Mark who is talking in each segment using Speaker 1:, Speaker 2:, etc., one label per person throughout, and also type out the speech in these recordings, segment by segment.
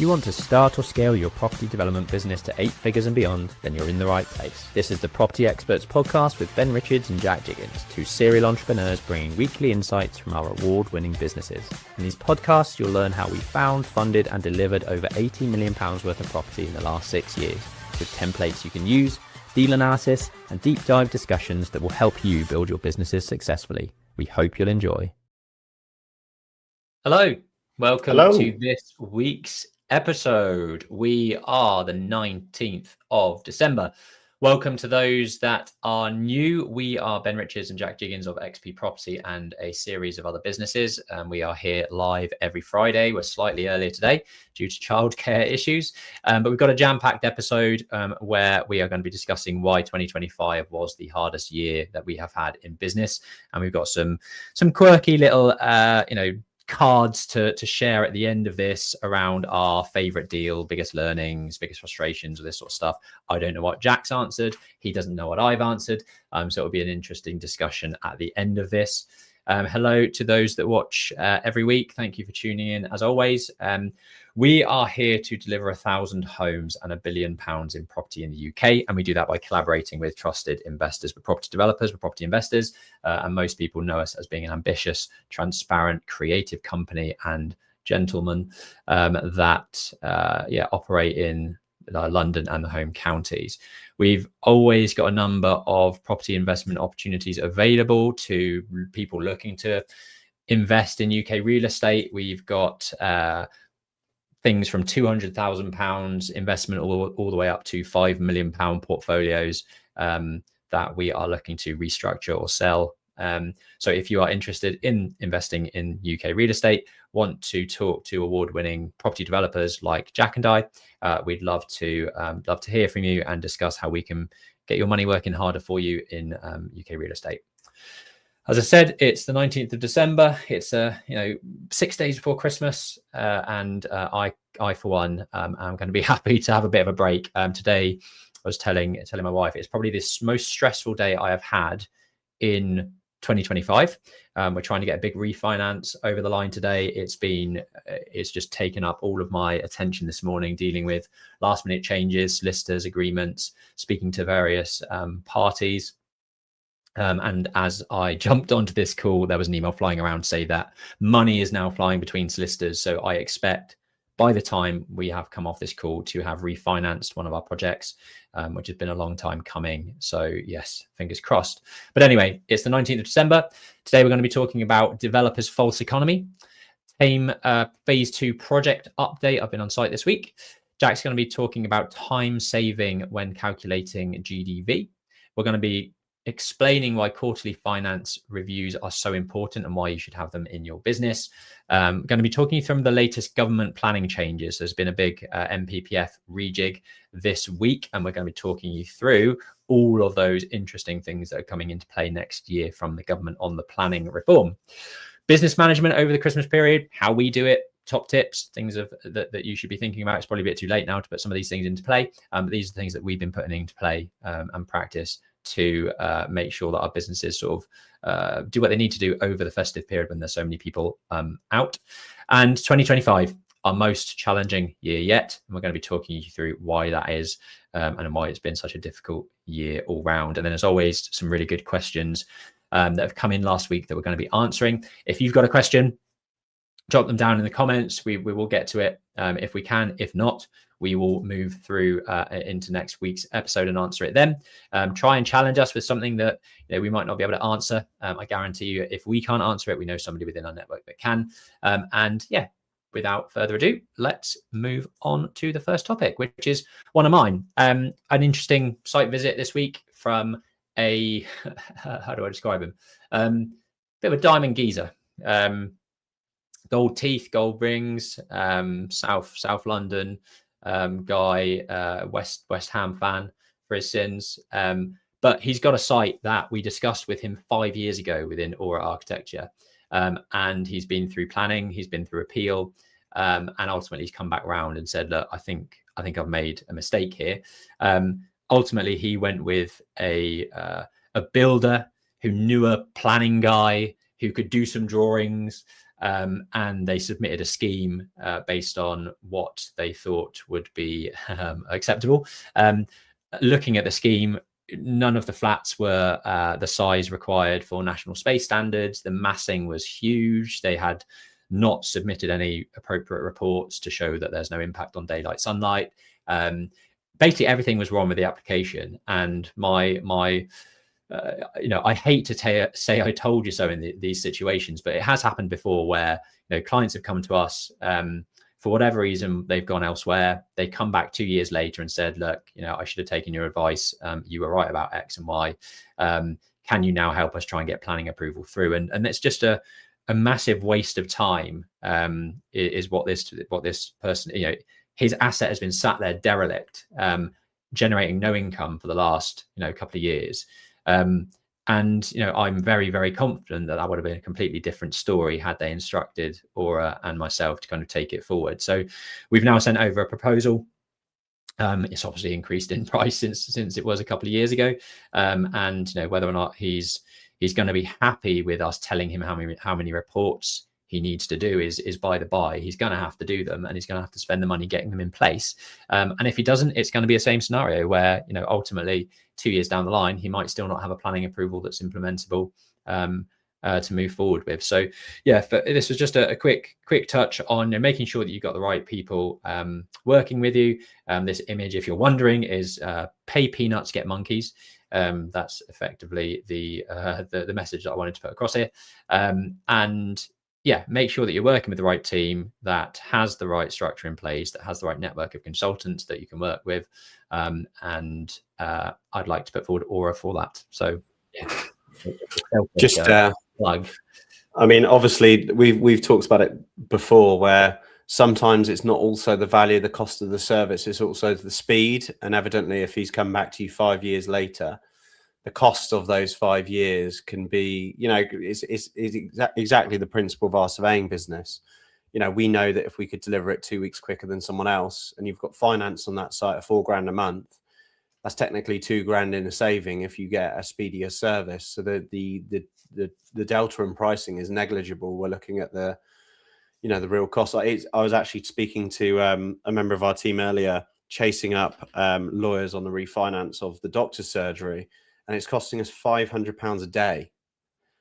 Speaker 1: You want to start or scale your property development business to 8 figures and beyond? Then you're in the right place. This is the Property Experts Podcast with Ben Richards and Jack Jiggins, two serial entrepreneurs bringing weekly insights from our award-winning businesses. In these podcasts, you'll learn how we found, funded and delivered over £80 million worth of property in the last 6 years, with templates you can use, deal analysis and deep dive discussions that will help you build your businesses successfully. We hope you'll enjoy. Hello, welcome to this week's episode. We are the 19th of December. Welcome to those that are new. We are Ben Richards and Jack Jiggins of XP Property and a series of other businesses. We are here live every Friday. We're slightly earlier today due to childcare issues, but we've got a jam-packed episode where we are going to be discussing why 2025 was the hardest year that we have had in business. And we've got some quirky little, cards to share at the end of this around our favorite deal, biggest learnings, biggest frustrations, or this sort of stuff. I don't know what Jack's answered. He doesn't know what I've answered. So it'll be an interesting discussion at the end of this. Hello to those that watch every week. Thank you for tuning in as always. We are here to deliver 1,000 homes and £1 billion in property in the UK. And we do that by collaborating with trusted investors. We're property developers, we're property investors. And most people know us as being an ambitious, transparent, creative company and gentlemen that operate in London and the home counties. We've always got a number of property investment opportunities available to people looking to invest in UK real estate. We've got things from £200,000 investment all the way up to £5 million portfolios that we are looking to restructure or sell. So if you are interested in investing in UK real estate, want to talk to award-winning property developers like Jack and I, we'd love to hear from you and discuss how we can get your money working harder for you in UK real estate. As I said, it's the 19th of December. It's 6 days before Christmas, and I for one am going to be happy to have a bit of a break. Today, I was telling my wife it's probably the most stressful day I have had in 2025. We're trying to get a big refinance over the line today. It's just taken up all of my attention this morning, dealing with last minute changes, solicitors, agreements, speaking to various parties. And as I jumped onto this call, there was an email flying around to say that money is now flying between solicitors. So I expect by the time we have come off this call to have refinanced one of our projects, which has been a long time coming. So yes, fingers crossed. But anyway, it's the 19th of December. Today, we're going to be talking about developers' false economy, Thame Phase 2 project update. I've been on site this week. Jack's going to be talking about time saving when calculating GDV. We're going to be explaining why quarterly finance reviews are so important and why you should have them in your business. Going to be talking you through the latest government planning changes. There's been a big MPPF rejig this week, and we're going to be talking you through all of those interesting things that are coming into play next year from the government on the planning reform. Business management over the Christmas period, how we do it, top tips, things that you should be thinking about. It's probably a bit too late now to put some of these things into play. But these are the things that we've been putting into play and practice to make sure that our businesses sort of do what they need to do over the festive period when there's so many people out. And 2025, our most challenging year yet. And we're going to be talking you through why that is and why it's been such a difficult year all round. And then as always, some really good questions that have come in last week that we're going to be answering. If you've got a question, drop them down in the comments. We will get to it if we can. If not, we will move through into next week's episode and answer it then. Try and challenge us with something that we might not be able to answer. I guarantee you, if we can't answer it, we know somebody within our network that can. And yeah, without further ado, let's move on to the first topic, which is one of mine. An interesting site visit this week from a, how do I describe him? Bit of a diamond geezer. Gold teeth, gold rings, South London guy, West Ham fan for his sins. But he's got a site that we discussed with him 5 years ago within Aura Architecture. And he's been through planning, he's been through appeal, and ultimately he's come back around and said, look, I think I've made a mistake here. Ultimately, he went with a builder who knew a planning guy who could do some drawings, and they submitted a scheme based on what they thought would be acceptable. Looking at the scheme, none of the flats were the size required for national space standards. The massing was huge. They had not submitted any appropriate reports to show that there's no impact on daylight sunlight. Basically, everything was wrong with the application. And I hate to say I told you so in these situations, but it has happened before where clients have come to us for whatever reason, they've gone elsewhere. They come back 2 years later and said, look, I should have taken your advice. You were right about X and Y. Can you now help us try and get planning approval through? And it's just a massive waste of time is what this person, his asset has been sat there derelict, generating no income for the last, couple of years. And I'm very, very confident that would have been a completely different story had they instructed Aura and myself to kind of take it forward. So we've now sent over a proposal. It's obviously increased in price since it was a couple of years ago, and whether or not he's going to be happy with us telling him how many reports he needs to do is by the by. He's going to have to do them, and he's going to have to spend the money getting them in place. And if he doesn't, it's going to be the same scenario where ultimately 2 years down the line, he might still not have a planning approval that's implementable to move forward with. So yeah, this was just a quick touch on making sure that you've got the right people working with you. This image, if you're wondering, is pay peanuts, get monkeys. That's effectively the message that I wanted to put across here. And yeah, make sure that you're working with the right team that has the right structure in place, that has the right network of consultants that you can work with. And I'd like to put forward Aura for that. So yeah,
Speaker 2: just
Speaker 1: plug.
Speaker 2: I mean, obviously we've talked about it before, where sometimes it's not also the value, the cost of the service, it's also the speed. And evidently, if he's come back to you 5 years later, the cost of those 5 years can be, is exactly the principle of our surveying business. We know that if we could deliver it 2 weeks quicker than someone else, and you've got finance on that site of £4,000 a month, that's technically £2,000 in a saving if you get a speedier service. So the delta in pricing is negligible. We're looking at the real cost. I was actually speaking to a member of our team earlier, chasing up lawyers on the refinance of the doctor's surgery, and it's costing us £500 a day.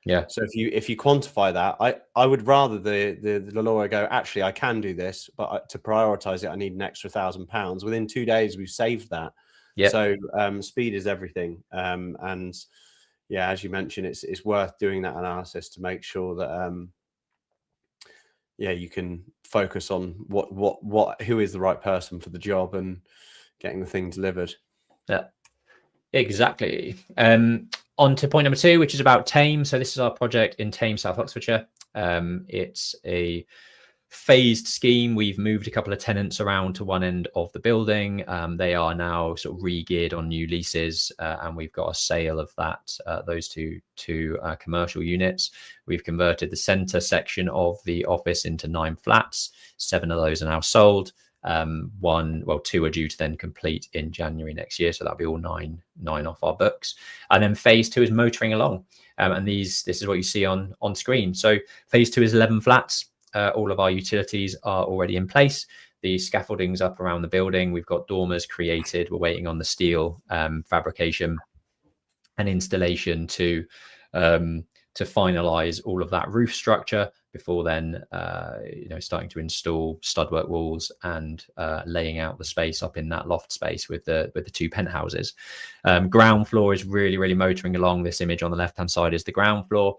Speaker 1: Yeah.
Speaker 2: So if you quantify that, I would rather the lawyer go, actually, I can do this, but to prioritize it, I need an extra £1,000. Within 2 days, we've saved that.
Speaker 1: Yeah.
Speaker 2: So speed is everything. And yeah, as you mentioned, it's worth doing that analysis to make sure that you can focus on who is the right person for the job and getting the thing delivered.
Speaker 1: Yeah. Exactly. On to point number 2, which is about Thame. So this is our project in Thame, South Oxfordshire. It's a phased scheme. We've moved a couple of tenants around to one end of the building. They are now sort of re-geared on new leases, and we've got a sale of those two commercial units. We've converted the centre section of the office into 9 flats. 7 of those are now sold. 2 are due to then complete in January next year, so that'll be all nine off our books. And then phase 2 is motoring along, and this is what you see on screen. So phase 2 is 11 flats. All of our utilities are already in place. The scaffolding's up around the building. We've got dormers created. We're waiting on the steel fabrication and installation to finalize all of that roof structure before then starting to install studwork walls and laying out the space up in that loft space with the 2 penthouses. Ground floor is really motoring along. This image on the left hand side is the ground floor.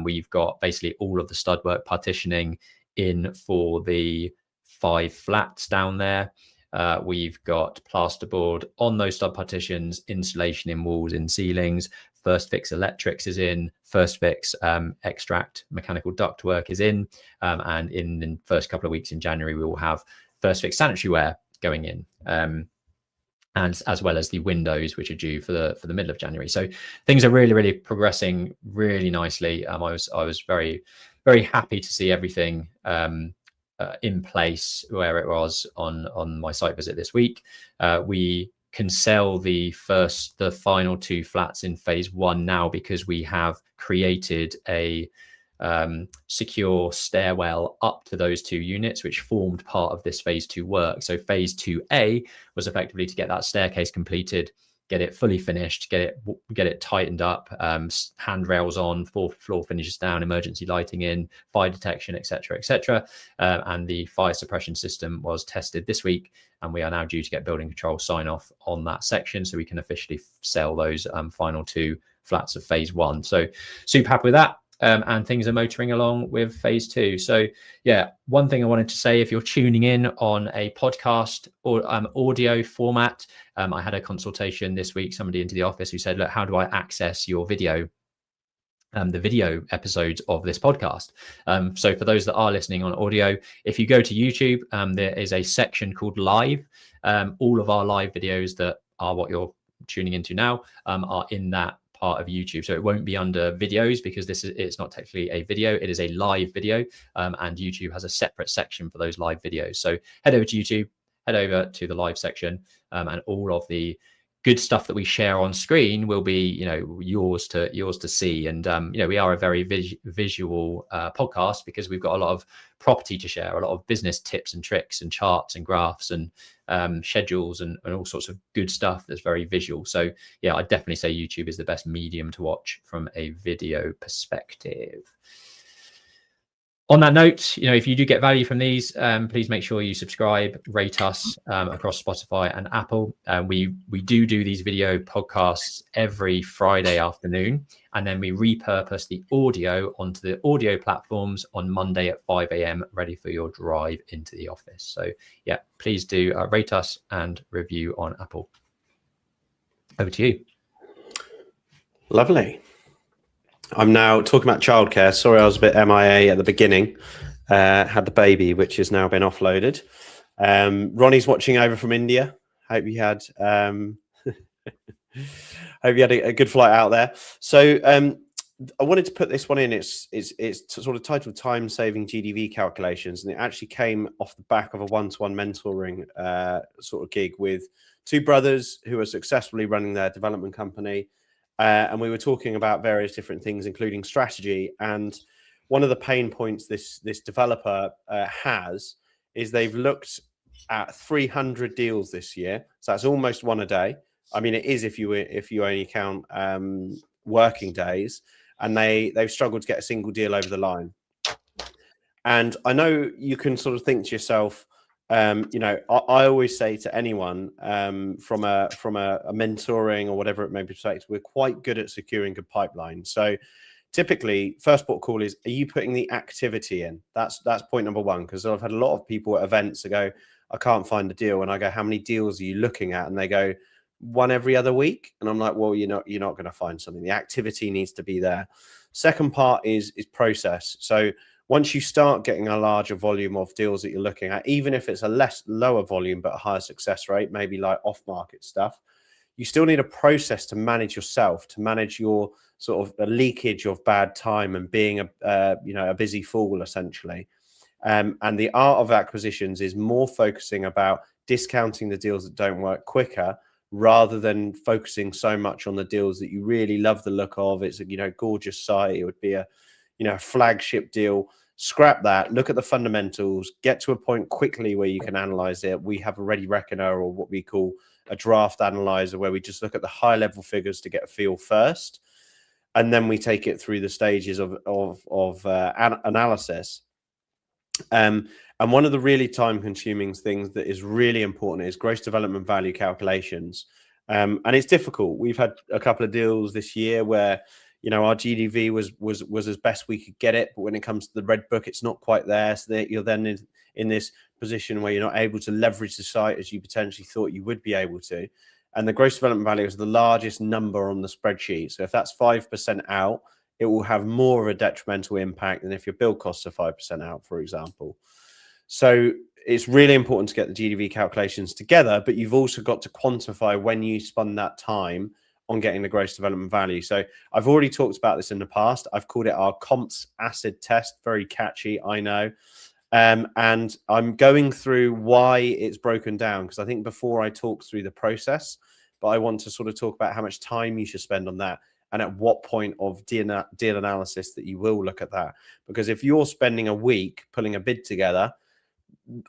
Speaker 1: We've got basically all of the studwork partitioning in for the 5 flats down there. We've got plasterboard on those stud partitions, insulation in walls, in ceilings. First fix electrics is in. First fix extract mechanical ductwork is in. And in the first couple of weeks in January, we will have first fix sanitary ware going in. And as well as the windows, which are due for the middle of January. So things are really progressing really nicely. I was very happy to see everything in place where it was on my site visit this week. We can sell the final 2 flats in phase 1 now because we have created a secure stairwell up to those 2 units, which formed part of this phase 2 work. So phase 2A was effectively to get that staircase completed, get it fully finished, get it tightened up, handrails on, 4th floor finishes down, emergency lighting in, fire detection, etc., etc. And the fire suppression system was tested this week, and we are now due to get building control sign off on that section, so we can officially sell those final 2 flats of phase 1. So super happy with that. And things are motoring along with phase 2. So yeah, one thing I wanted to say, if you're tuning in on a podcast or audio format, I had a consultation this week, somebody into the office who said, look, how do I access your video, the video episodes of this podcast? So for those that are listening on audio, if you go to YouTube, there is a section called live. All of our live videos that are what you're tuning into now are in that part of YouTube. So it won't be under videos, because it's not technically a video, it is a live video, and YouTube has a separate section for those live videos. So head over to YouTube, head over to the live section, and all of the good stuff that we share on screen will be, yours to see. And we are a very visual podcast, because we've got a lot of property to share, a lot of business tips and tricks and charts and graphs and schedules and all sorts of good stuff that's very visual. So yeah, I definitely say YouTube is the best medium to watch from a video perspective. On that note, if you do get value from these, please make sure you subscribe, rate us across Spotify and Apple. We do these video podcasts every Friday afternoon, and then we repurpose the audio onto the audio platforms on Monday at 5 a.m, ready for your drive into the office. So yeah, please do rate us and review on Apple. Over to you.
Speaker 2: Lovely. I'm now talking about childcare. Sorry, I was a bit MIA at the beginning. Had the baby, which has now been offloaded. Ronnie's watching over from India. Hope you had a good flight out there. So I wanted to put this one in. It's sort of titled Time Saving GDV Calculations, and it actually came off the back of a one-to-one mentoring sort of gig with 2 brothers who are successfully running their development company. And we were talking about various different things, including strategy. And one of the pain points this developer has is they've looked at 300 deals this year. So that's almost 1 a day. I mean, it is if you only count working days. And they've struggled to get a single deal over the line. And I know you can sort of think to yourself, I always say to anyone from a mentoring or whatever it may be perspective, we're quite good at securing good pipeline. So typically, first port of call is, are you putting the activity in? That's point number 1, because I've had a lot of people at events that go, I can't find a deal, and I go, how many deals are you looking at? And they go, 1 every other week. And I'm like, well, you're not going to find something. The activity needs to be there. Second part is process. So once you start getting a larger volume of deals that you're looking at, even if it's a lower volume but a higher success rate, maybe like off-market stuff, you still need a process to manage yourself, to manage your sort of a leakage of bad time and being a busy fool, essentially. And the art of acquisitions is more focusing about discounting the deals that don't work quicker, rather than focusing so much on the deals that you really love the look of. It's a gorgeous site. It would be a flagship deal. Scrap that, look at the fundamentals, get to a point quickly where you can analyze it. We have a ready reckoner, or what we call a draft analyzer, where we just look at the high level figures to get a feel first, and then we take it through the stages of analysis. And one of the really time consuming things that is really important is gross development value calculations. And it's difficult. We've had a couple of deals this year where our GDV was as best we could get it, but when it comes to the red book, it's not quite there. So that you're then in this position where you're not able to leverage the site as you potentially thought you would be able to. And the gross development value is the largest number on the spreadsheet. So if that's 5% out, it will have more of a detrimental impact than if your build costs are 5% out, for example. So it's really important to get the GDV calculations together, but you've also got to quantify when you spend that time on getting the gross development value. So I've already talked about this in the past. I've called it our comps acid test. Very catchy, I know. And I'm going through why it's broken down, because I think before I talk through the process, but I want to sort of talk about how much time you should spend on that. and at what point of deal analysis that you will look at that. Because if you're spending a week pulling a bid together,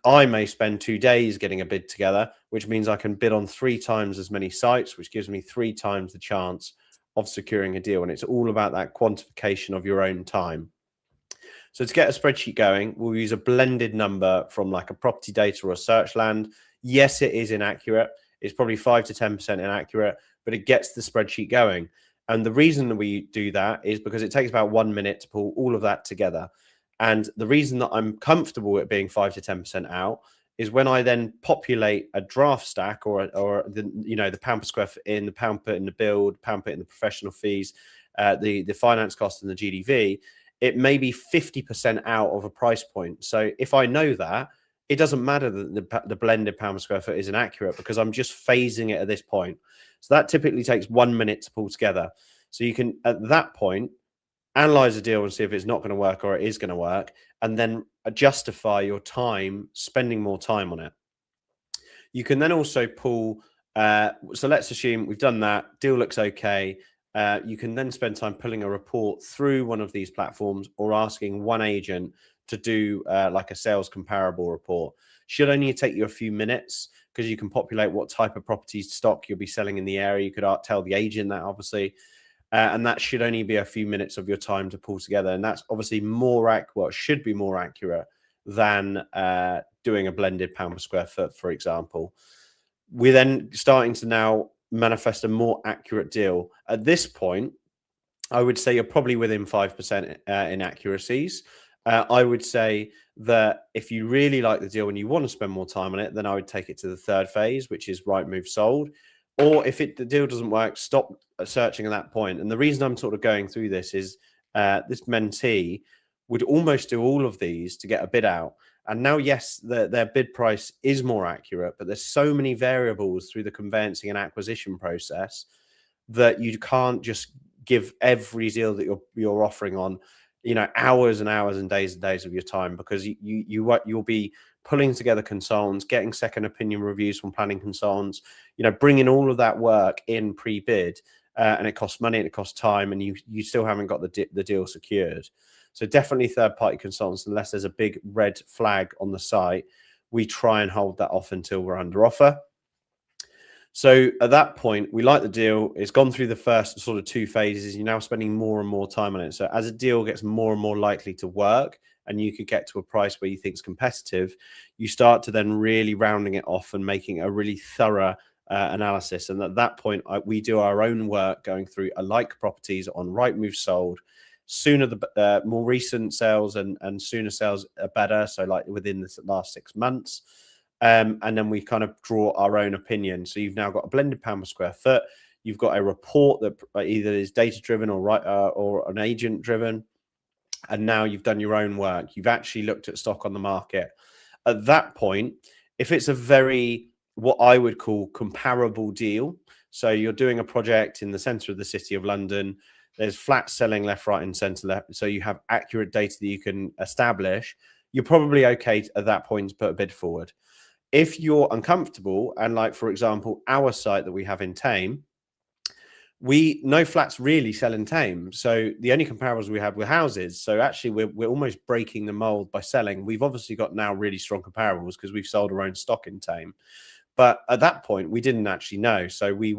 Speaker 2: I may spend 2 days getting a bid together, which means I can bid on 3 times as many sites, which gives me 3 times the chance of securing a deal. And it's all about that quantification of your own time. So to get a spreadsheet going, we'll use a blended number from like a property data or a search land. Yes, it is inaccurate. It's probably 5 to 10% inaccurate, but it gets the spreadsheet going. And the reason that we do that is because it takes about 1 minute to pull all of that together. And the reason that I'm comfortable with being 5 to 10% out is when I then populate a draft stack or the, you know, the pound per square foot in, the pound put in the build, pound put in the professional fees, the finance cost and the GDV, it may be 50% out of a price point. So if I know that, it doesn't matter that the blended pound per square foot is inaccurate because I'm just phasing it at this point. So that typically takes 1 minute to pull together. So you can, at that point, analyze a deal and see if it's not going to work or it is going to work, and then justify your time spending more time on it. You can then also pull, so let's assume we've done that, deal looks okay. You can then spend time pulling a report through one of these platforms or asking one agent to do like a sales comparable report. Should only take you a few minutes because you can populate what type of properties stock you'll be selling in the area. You could tell the agent that, obviously. And that should only be a few minutes of your time to pull together. And that's obviously more accurate, well, should be more accurate than doing a blended pound per square foot, for example. We're then starting to now manifest a more accurate deal. At this point, I would say you're probably within 5% inaccuracies. I would say that if you really like the deal and you want to spend more time on it, then I would take it to the 3rd phase, which is right move sold. Or if the deal doesn't work, stop searching at that point. And the reason I'm sort of going through this is this mentee would almost do all of these to get a bid out. And now, yes, their bid price is more accurate, but there's so many variables through the conveyancing and acquisition process that you can't just give every deal that you're offering on, you know, hours and hours and days of your time, because you'll be pulling together consultants, getting second opinion reviews from planning consultants, you know, bringing all of that work in pre-bid, and it costs money and it costs time, and you still haven't got the deal secured. So definitely third-party consultants, unless there's a big red flag on the site, we try and hold that off until we're under offer. So at that point, we like the deal. It's gone through the first sort of 2 phases. You're now spending more and more time on it. So as a deal gets more and more likely to work, and you could get to a price where you think is competitive, you start to then really rounding it off and making a really thorough analysis. And at that point, we do our own work going through alike properties on Rightmove Sold. Sooner the more recent sales and sooner sales are better. So like within the last 6 months. And then we kind of draw our own opinion. So you've now got a blended pound per square foot. You've got a report that either is data driven or an agent driven. And now you've done your own work. You've actually looked at stock on the market. At that point, if it's a very, what I would call comparable deal, so you're doing a project in the center of the city of London, there's flat selling left, right, and center left, so you have accurate data that you can establish, you're probably okay at that point to put a bid forward. If you're uncomfortable, and like, for example, our site that we have in Thame, no flats really sell in Thame. So the only comparables we had were houses. So actually we're almost breaking the mold by selling. We've obviously got now really strong comparables because we've sold our own stock in Thame. But at that point, we didn't actually know. So we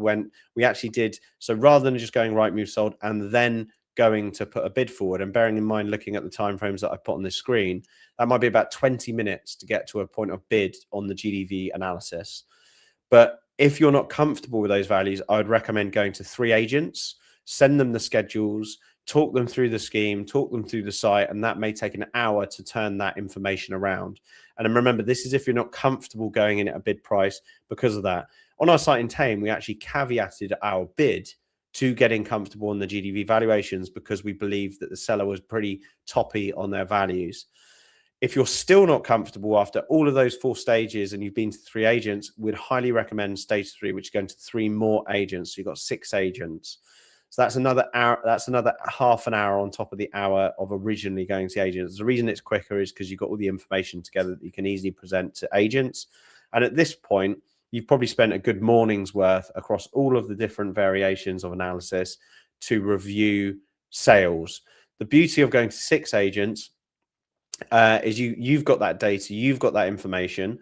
Speaker 2: actually did. So rather than just going Rightmove Sold and then going to put a bid forward, and bearing in mind, looking at the timeframes that I put on this screen, that might be about 20 minutes to get to a point of bid on the GDV analysis. But if you're not comfortable with those values, I would recommend going to 3 agents, send them the schedules, talk them through the scheme, talk them through the site, and that may take an hour to turn that information around. And then remember, this is if you're not comfortable going in at a bid price because of that. On our site in Thame, we actually caveated our bid to getting comfortable on the GDV valuations because we believed that the seller was pretty toppy on their values. If you're still not comfortable after all of those 4 stages and you've been to 3 agents, we'd highly recommend stage 3, which is going to 3 more agents. So you've got 6 agents. So that's another hour. That's another half an hour on top of the hour of originally going to agents. The reason it's quicker is because you've got all the information together that you can easily present to agents. And at this point, you've probably spent a good morning's worth across all of the different variations of analysis, to review sales. The beauty of going to 6 agents is you've got that data, you've got that information.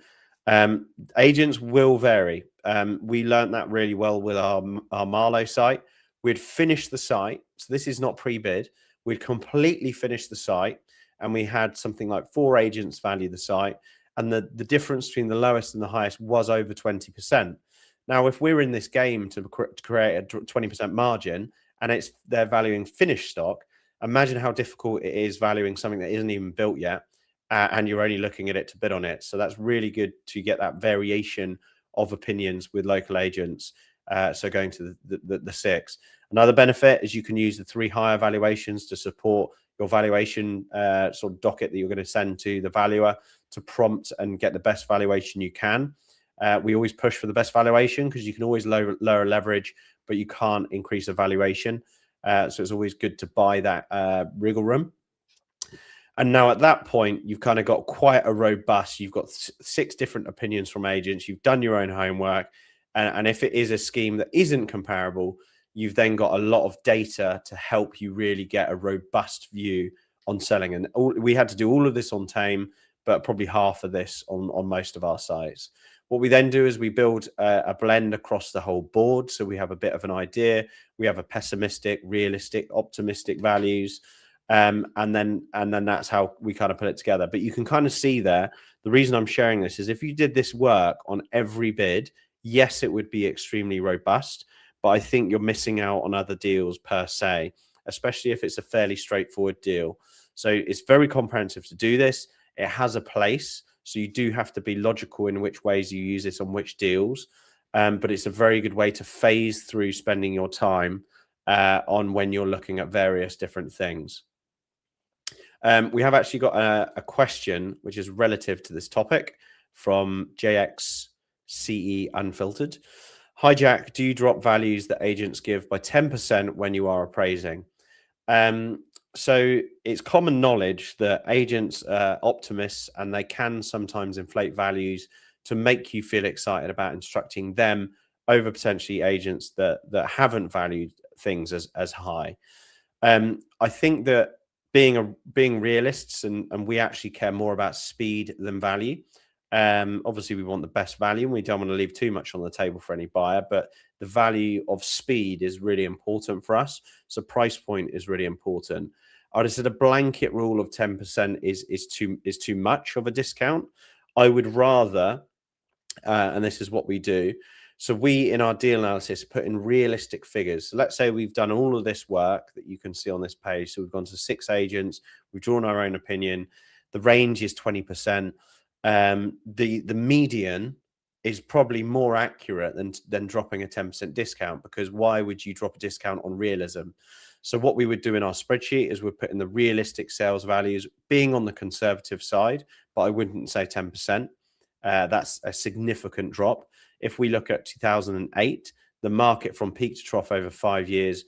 Speaker 2: Agents will vary. We learned that really well with our Marlow site. We'd finished the site, so this is not pre-bid. We'd completely finished the site, and we had something like 4 agents value the site, and the difference between the lowest and the highest was over 20%. Now, if we're in this game to create a 20% margin, and they're valuing finished stock, imagine how difficult it is valuing something that isn't even built yet, and you're only looking at it to bid on it. So that's really good to get that variation of opinions with local agents. So going to the 6. Another benefit is you can use the 3 higher valuations to support your valuation sort of docket that you're going to send to the valuer to prompt and get the best valuation you can. We always push for the best valuation because you can always lower leverage, but you can't increase a valuation. So it's always good to buy that wriggle room. And now at that point, you've kind of got quite a robust, you've got 6 different opinions from agents, you've done your own homework. And if it is a scheme that isn't comparable, you've then got a lot of data to help you really get a robust view on selling. And we had to do all of this on Thame, but probably half of this on most of our sites. What we then do is we build a blend across the whole board. So we have a bit of an idea. We have a pessimistic, realistic, optimistic values. And then that's how we kind of put it together. But you can kind of see there, the reason I'm sharing this is if you did this work on every bid, yes, it would be extremely robust, but I think you're missing out on other deals per se, especially if it's a fairly straightforward deal. So it's very comprehensive to do this. It has a place. So you do have to be logical in which ways you use it on which deals. But it's a very good way to phase through spending your time on when you're looking at various different things. We have actually got a question which is relative to this topic from JXCE Unfiltered. Hi, Jack. Do you drop values that agents give by 10% when you are appraising? So it's common knowledge that agents are optimists and they can sometimes inflate values to make you feel excited about instructing them over potentially agents that haven't valued things as high. I think that being realists and we actually care more about speed than value. Obviously we want the best value and we don't want to leave too much on the table for any buyer, but the value of speed is really important for us. So price point is really important. I would have said a blanket rule of 10% is too much of a discount. I would rather, and this is what we do. So we, in our deal analysis, put in realistic figures. So let's say we've done all of this work that you can see on this page. So we've gone to 6 agents. We've drawn our own opinion. The range is 20%. The median is probably more accurate than dropping a 10% discount, because why would you drop a discount on realism? So what we would do in our spreadsheet is we're putting the realistic sales values being on the conservative side, but I wouldn't say 10%. That's a significant drop. If we look at 2008, the market from peak to trough over 5 years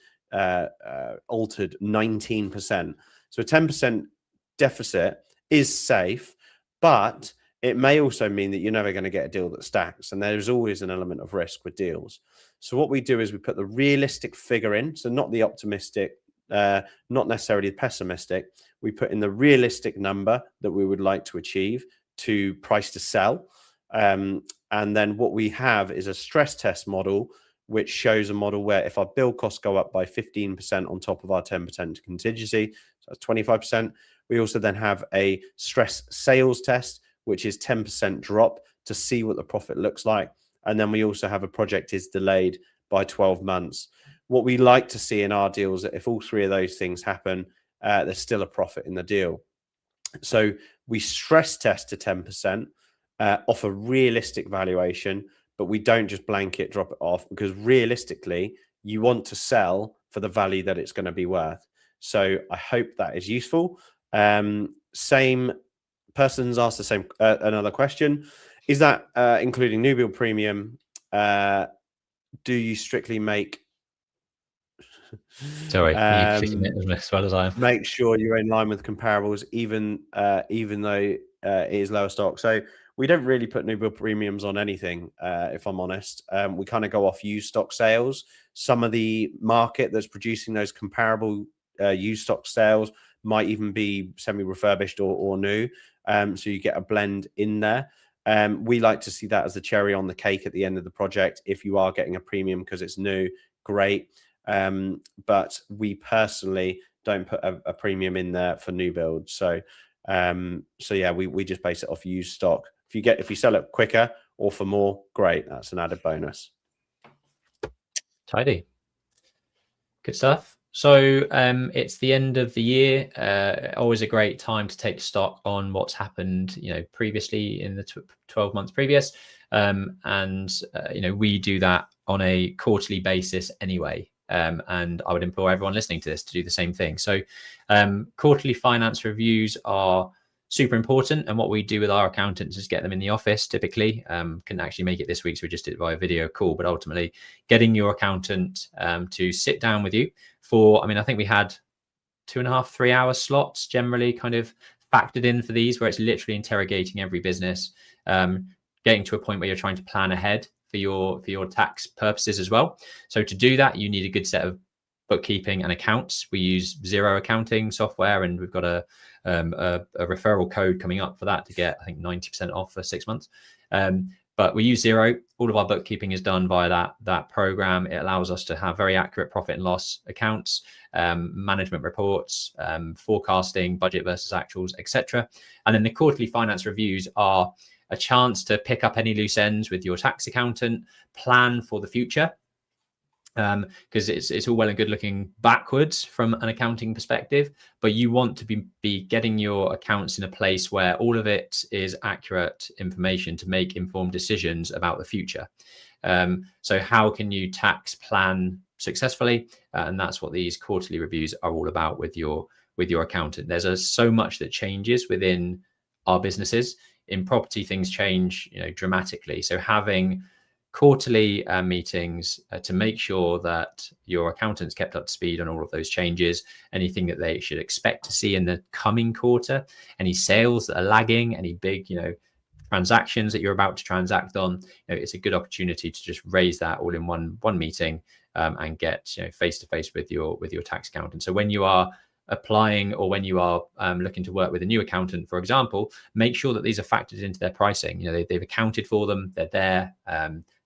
Speaker 2: altered 19%. So a 10% deficit is safe, but it may also mean that you're never going to get a deal that stacks. And there's always an element of risk with deals. So what we do is we put the realistic figure in. So not the optimistic, not necessarily the pessimistic. We put in the realistic number that we would like to achieve to price to sell. And then what we have is a stress test model, which shows a model where if our build costs go up by 15% on top of our 10% contingency, so that's 25%. We also then have a stress sales test, which is 10% drop to see what the profit looks like. And then we also have a project is delayed by 12 months. What we like to see in our deals, that if all 3 of those things happen, there's still a profit in the deal. So we stress test to 10%, offer realistic valuation, but we don't just blanket drop it off, because realistically, you want to sell for the value that it's going to be worth. So I hope that is useful. Same person's asked the same another question. Is that including new build premium? Do you strictly make
Speaker 1: Sorry, you clicking it as well as I am.
Speaker 2: Make sure you're in line with comparables, even though it is lower stock. So we don't really put new build premiums on anything, if I'm honest. We kind of go off used stock sales. Some of the market that's producing those comparable used stock sales might even be semi-refurbished or new. So you get a blend in there. We like to see that as the cherry on the cake at the end of the project. If you are getting a premium because it's new, great. But we personally don't put a premium in there for new builds. So yeah, we just base it off used stock. If you sell it quicker or for more, great. That's an added bonus.
Speaker 1: Tidy. Good stuff. So it's the end of the year. Always a great time to take stock on what's happened, previously in the 12 months previous. We do that on a quarterly basis anyway. And I would implore everyone listening to this to do the same thing. So quarterly finance reviews are super important. And what we do with our accountants is get them in the office typically. Can actually make it this week, so we just did it via video call, but ultimately getting your accountant to sit down with you for, I think we had 2.5, 3 hour slots generally kind of factored in for these, where it's literally interrogating every business, getting to a point where you're trying to plan ahead for your tax purposes as well. So to do that, you need a good set of bookkeeping and accounts. We use Xero accounting software, and we've got a referral code coming up for that to get, I think, 90% off for 6 months. But we use Xero. All of our bookkeeping is done via that program. It allows us to have very accurate profit and loss accounts, management reports, forecasting, budget versus actuals, etc. And then the quarterly finance reviews are a chance to pick up any loose ends with your tax accountant, plan for the future. Because it's all well and good looking backwards from an accounting perspective, but you want to be getting your accounts in a place where all of it is accurate information to make informed decisions about the future. So how can you tax plan successfully? And that's what these quarterly reviews are all about with your accountant. There's so much that changes within our businesses. In property, things change dramatically. So having quarterly meetings to make sure that your accountant's kept up to speed on all of those changes, anything that they should expect to see in the coming quarter, any sales that are lagging, any big transactions that you're about to transact on. It's a good opportunity to just raise that all in one meeting and get face to face with your tax accountant. So when you are applying, or when you are looking to work with a new accountant, for example, make sure that these are factored into their pricing. They've accounted for them, they're there,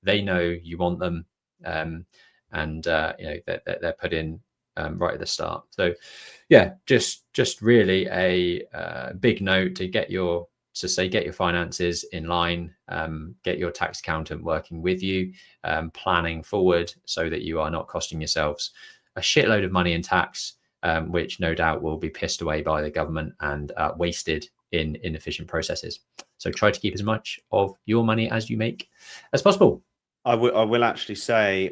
Speaker 1: they know you want them, and they're put in right at the start. So yeah, just really a big note to get your finances in line, get your tax accountant working with you, planning forward so that you are not costing yourselves a shitload of money in tax, which no doubt will be pissed away by the government and wasted in inefficient processes. So try to keep as much of your money as you make as possible.
Speaker 2: I will actually say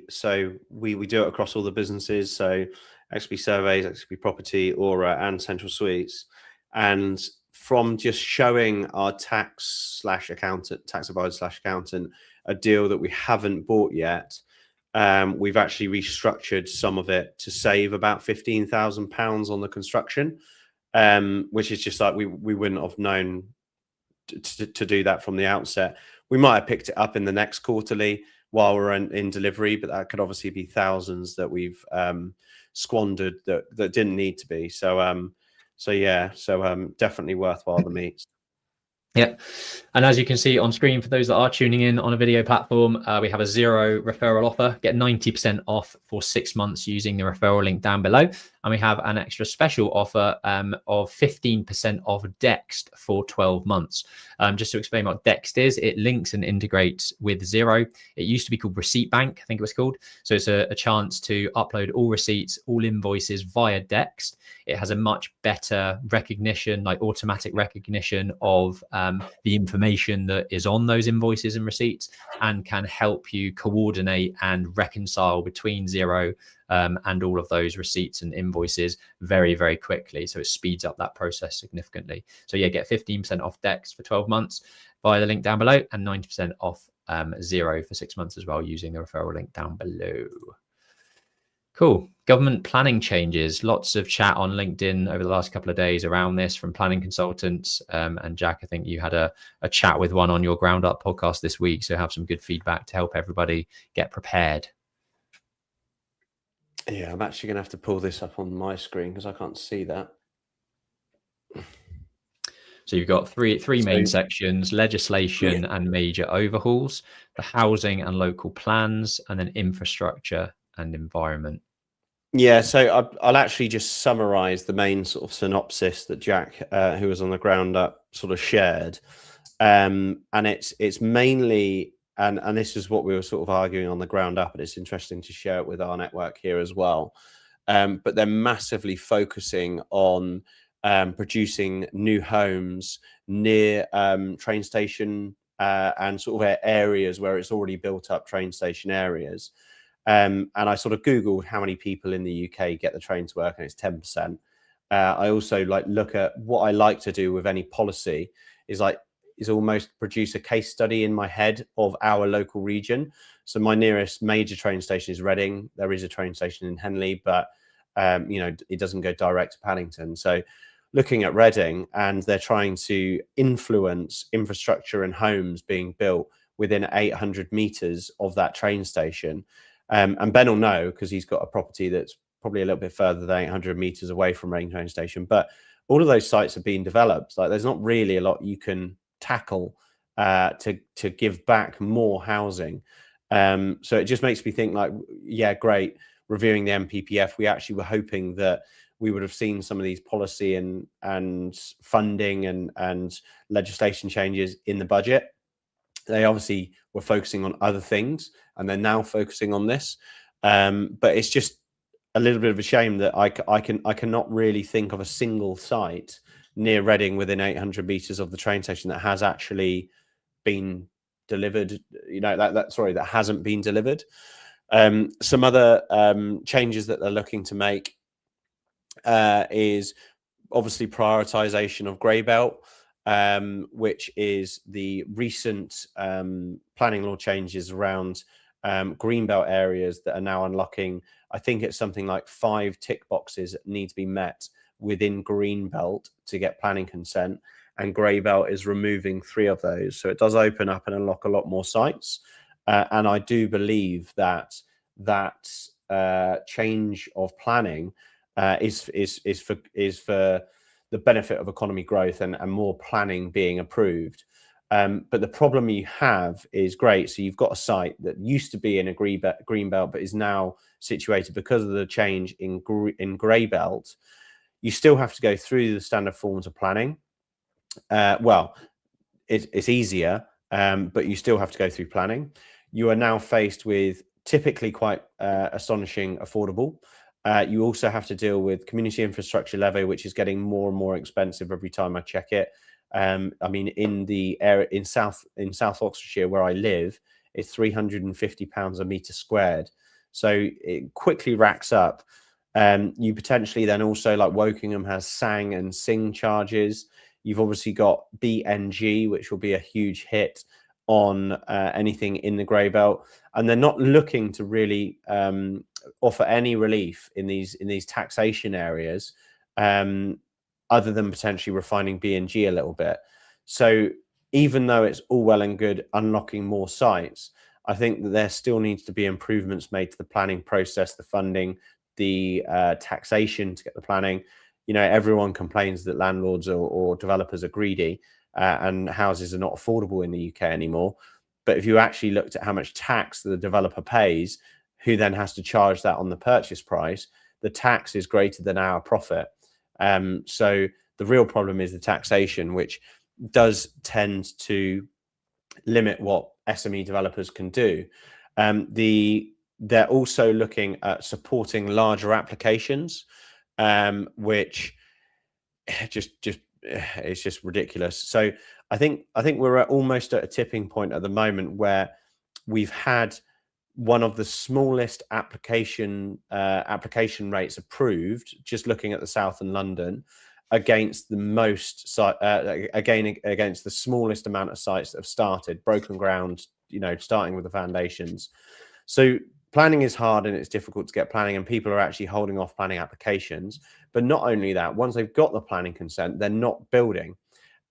Speaker 2: so we do it across all the businesses. So XP Surveys, XP Property, Aura, and Central Suites. And from just showing our tax advisor/accountant a deal that we haven't bought yet, we've actually restructured some of it to save about £15,000 on the construction, which is just like we wouldn't have known to do that from the outset. We might have picked it up in the next quarterly while we're in delivery, but that could obviously be thousands that we've squandered that didn't need to be. So definitely worthwhile the meets.
Speaker 1: Yeah. And as you can see on screen, for those that are tuning in on a video platform, we have a Xero referral offer. Get 90% off for 6 months using the referral link down below. And we have an extra special offer of 15% off Dext for 12 months. Just to explain what Dext is, it links and integrates with Xero. It used to be called Receipt Bank, I think it was called. So it's a chance to upload all receipts, all invoices via Dext. It has a much better recognition, like automatic recognition of the information that is on those invoices and receipts, and can help you coordinate and reconcile between Xero and all of those receipts and invoices very, very quickly. So it speeds up that process significantly. So yeah, get 15% off Dex for 12 months via the link down below, and 90% off Xero for 6 months as well using the referral link down below. Cool. Government planning changes. Lots of chat on LinkedIn over the last couple of days around this from planning consultants. And Jack, I think you had a chat with one on your Ground Up podcast this week. So have some good feedback to help everybody get prepared.
Speaker 2: Yeah, I'm actually going to have to pull this up on my screen because I can't see that.
Speaker 1: So you've got three main sections: legislation and major overhauls, the housing and local plans, and then infrastructure and environment.
Speaker 2: Yeah, so I'll actually just summarize the main sort of synopsis that Jack, who was on the Ground Up, sort of shared. And it's mainly, and this is what we were sort of arguing on the Ground Up, and it's interesting to share it with our network here as well. But they're massively focusing on producing new homes near train station and sort of areas where it's already built up train station areas. And I sort of Googled how many people in the UK get the train to work, and it's 10%. I also look at what I like to do with any policy is almost produce a case study in my head of our local region. So my nearest major train station is Reading. There is a train station in Henley, but it doesn't go direct to Paddington. So looking at Reading, and they're trying to influence infrastructure and homes being built within 800 meters of that train station. And Ben will know because he's got a property that's probably a little bit further than 800 meters away from Reading train station. But all of those sites have been developed. There's not really a lot you can tackle to give back more housing. So it just makes me think yeah, great. Reviewing the MPPF, we actually were hoping that we would have seen some of these policy and funding and legislation changes in the budget. They obviously were focusing on other things, and they're now focusing on this. But it's just a little bit of a shame that I cannot really think of a single site near Reading within 800 meters of the train station that has actually been delivered. That hasn't been delivered. Some other changes that they're looking to make is obviously prioritization of grey belt, which is the recent planning law changes around greenbelt areas that are now unlocking. I think it's something like 5 tick boxes that need to be met within greenbelt to get planning consent, and greybelt is removing 3 of those. So it does open up and unlock a lot more sites. And I do believe that change of planning is for the benefit of economy growth and more planning being approved. But the problem you have is great. So you've got a site that used to be in a green belt, but is now situated because of the change in grey belt. You still have to go through the standard forms of planning. Well, it's easier, but you still have to go through planning. You are now faced with typically quite astonishing affordable. You also have to deal with community infrastructure levy, which is getting more and more expensive every time I check it. I mean, in the area in South Oxfordshire where I live, it's £350 a metre squared. So it quickly racks up. You potentially then also, like Wokingham has sang and sing charges. You've obviously got BNG, which will be a huge hit on anything in the grey belt, and they're not looking to really offer any relief in these taxation areas, other than potentially refining BNG a little bit. So even though it's all well and good unlocking more sites, I think that there still needs to be improvements made to the planning process, the funding, the taxation to get the planning. Everyone complains that landlords or developers are greedy and houses are not affordable in the UK anymore. But if you actually looked at how much tax the developer pays, who then has to charge that on the purchase price, the tax is greater than our profit. So the real problem is the taxation, which does tend to limit what SME developers can do. They're also looking at supporting larger applications, which it's just ridiculous. So I think we're almost at a tipping point at the moment where we've had one of the smallest application rates approved, just looking at the South and London, against the most against the smallest amount of sites that have started, broken ground, starting with the foundations. So planning is hard and it's difficult to get planning, and people are actually holding off planning applications. But not only that, once they've got the planning consent, they're not building.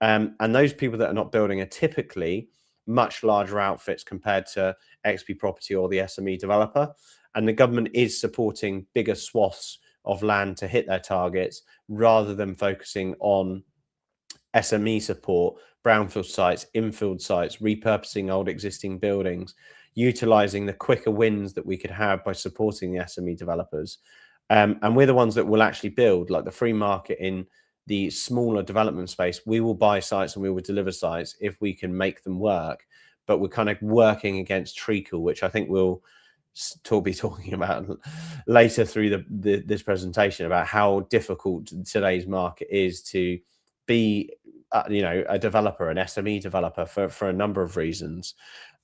Speaker 2: And those people that are not building are typically much larger outfits compared to XP Property or the SME developer. And the government is supporting bigger swaths of land to hit their targets rather than focusing on SME support, brownfield sites, infield sites, repurposing old existing buildings, utilizing the quicker wins that we could have by supporting the SME developers. And we're the ones that will actually build, like the free market in the smaller development space. We will buy sites and we will deliver sites if we can make them work. But we're kind of working against treacle, which I think we'll be talking about later through this presentation, about how difficult today's market is to be a developer, an SME developer, for a number of reasons.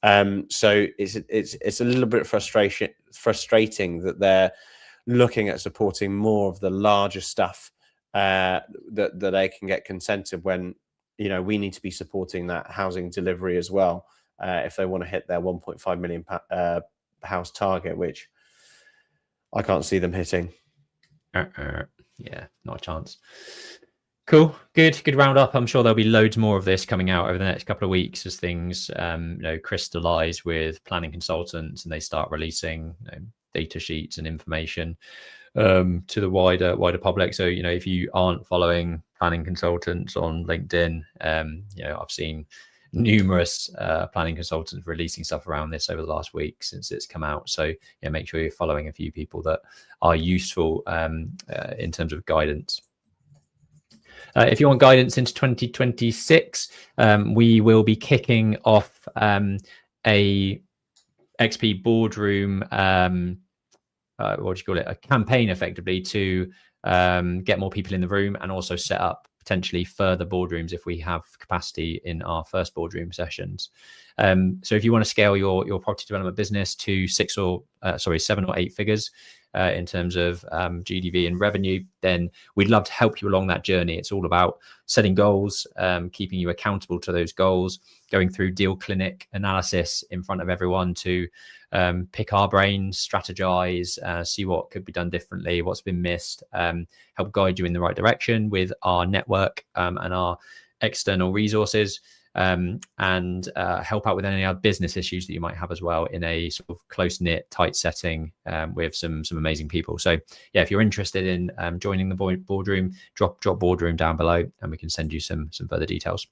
Speaker 2: So it's a little bit frustrating that they're looking at supporting more of the larger stuff that they can get consented, when we need to be supporting that housing delivery as well, if they want to hit their 1.5 million house target, which I can't see them hitting.
Speaker 1: Yeah, not a chance. Cool, good roundup. I'm sure there'll be loads more of this coming out over the next couple of weeks as things crystallize with planning consultants and they start releasing data sheets and information to the wider public. So if you aren't following planning consultants on LinkedIn, I've seen numerous planning consultants releasing stuff around this over the last week since it's come out. So make sure you're following a few people that are useful in terms of guidance. If you want guidance into 2026, we will be kicking off a XP boardroom, what do you call it, a campaign effectively to get more people in the room and also set up potentially further boardrooms if we have capacity in our first boardroom sessions. So if you want to scale your property development business to 7 or 8 figures in terms of GDV and revenue, then we'd love to help you along that journey. It's all about setting goals, keeping you accountable to those goals, going through deal clinic analysis in front of everyone to pick our brains, strategize, see what could be done differently, what's been missed, help guide you in the right direction with our network and our external resources, and help out with any other business issues that you might have as well in a sort of close-knit, tight setting with some amazing people. So yeah, if you're interested in joining the boardroom, drop boardroom down below and we can send you some further details.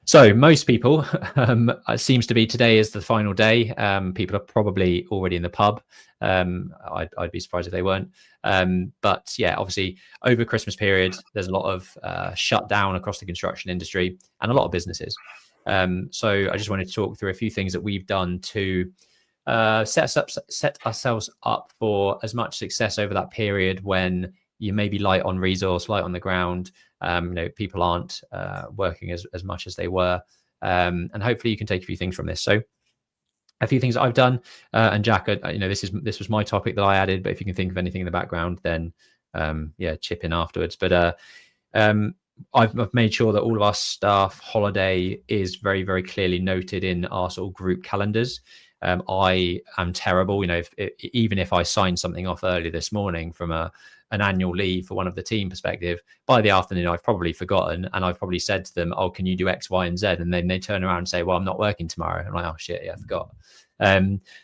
Speaker 1: So most people, it seems to be today is the final day. People are probably already in the pub. I'd be surprised if they weren't. But yeah, obviously over Christmas period, there's a lot of shutdown across the construction industry and a lot of businesses. So I just wanted to talk through a few things that we've done to set ourselves up for as much success over that period when you may be light on resource, light on the ground. People aren't working as much as they were, and hopefully you can take a few things from this. So a few things that I've done, and Jack, this was my topic that I added, but if you can think of anything in the background, then chip in afterwards. But I've made sure that all of our staff holiday is very, very clearly noted in our sort of group calendars. I am terrible, even if I signed something off early this morning from an annual leave for one of the team perspective, by the afternoon I've probably forgotten, and I've probably said to them, oh, can you do X, Y, and Z? And then they turn around and say, well, I'm not working tomorrow. I'm like, oh shit, yeah, I forgot.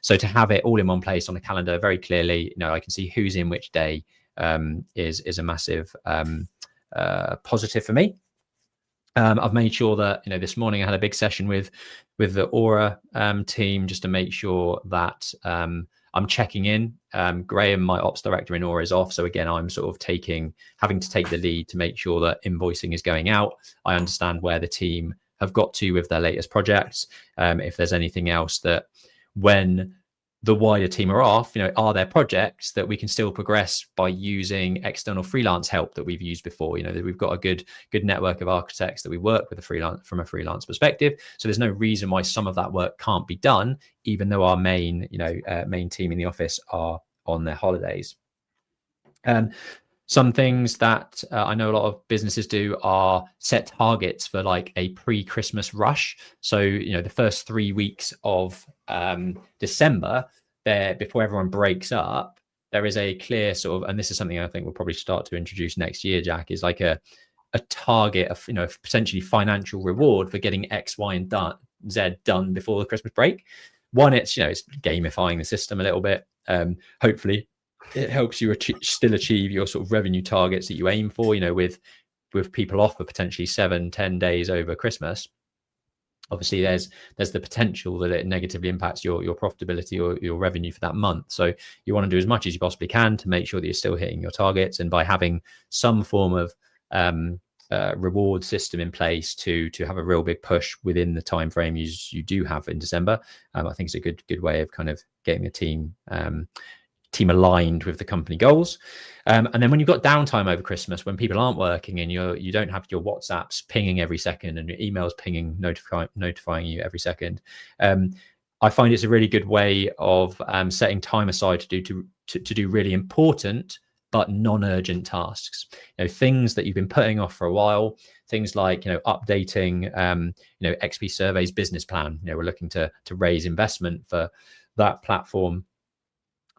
Speaker 1: So to have it all in one place on the calendar very clearly, I can see who's in which day is a massive positive for me. I've made sure that this morning I had a big session with the Aura team just to make sure that I'm checking in. Graham, my ops director in Aura, is off, so again I'm sort of having to take the lead to make sure that invoicing is going out. I understand where the team have got to with their latest projects. If there's anything else that when the wider team are off, are there projects that we can still progress by using external freelance help that we've used before? We've got a good network of architects that we work with from a freelance perspective. So there's no reason why some of that work can't be done, even though our main team in the office are on their holidays. Some things that I know a lot of businesses do are set targets for like a pre-Christmas rush. So, the first 3 weeks of December, there before everyone breaks up, there is a clear sort of, and this is something I think we'll probably start to introduce next year, Jack, is like a target of, you know, potentially financial reward for getting X, Y, and Z done before the Christmas break. One, it's, you know, it's gamifying the system a little bit. Hopefully it helps you still achieve your sort of revenue targets that you aim for, you know, with people off for potentially 7-10 days over Christmas. Obviously there's the potential that it negatively impacts your profitability or your revenue for that month. So you want to do as much as you possibly can to make sure that you're still hitting your targets, and by having some form of reward system in place to have a real big push within the time frame you do have in December, I think it's a good way of kind of getting the team aligned with the company goals. And then when you've got downtime over Christmas, when people aren't working and you don't have your WhatsApps pinging every second and your emails pinging, notifying you every second, I find it's a really good way of setting time aside to do really important but non-urgent tasks. You know, things that you've been putting off for a while, things like, you know, updating you know, XP Survey's business plan. You know, we're looking to raise investment for that platform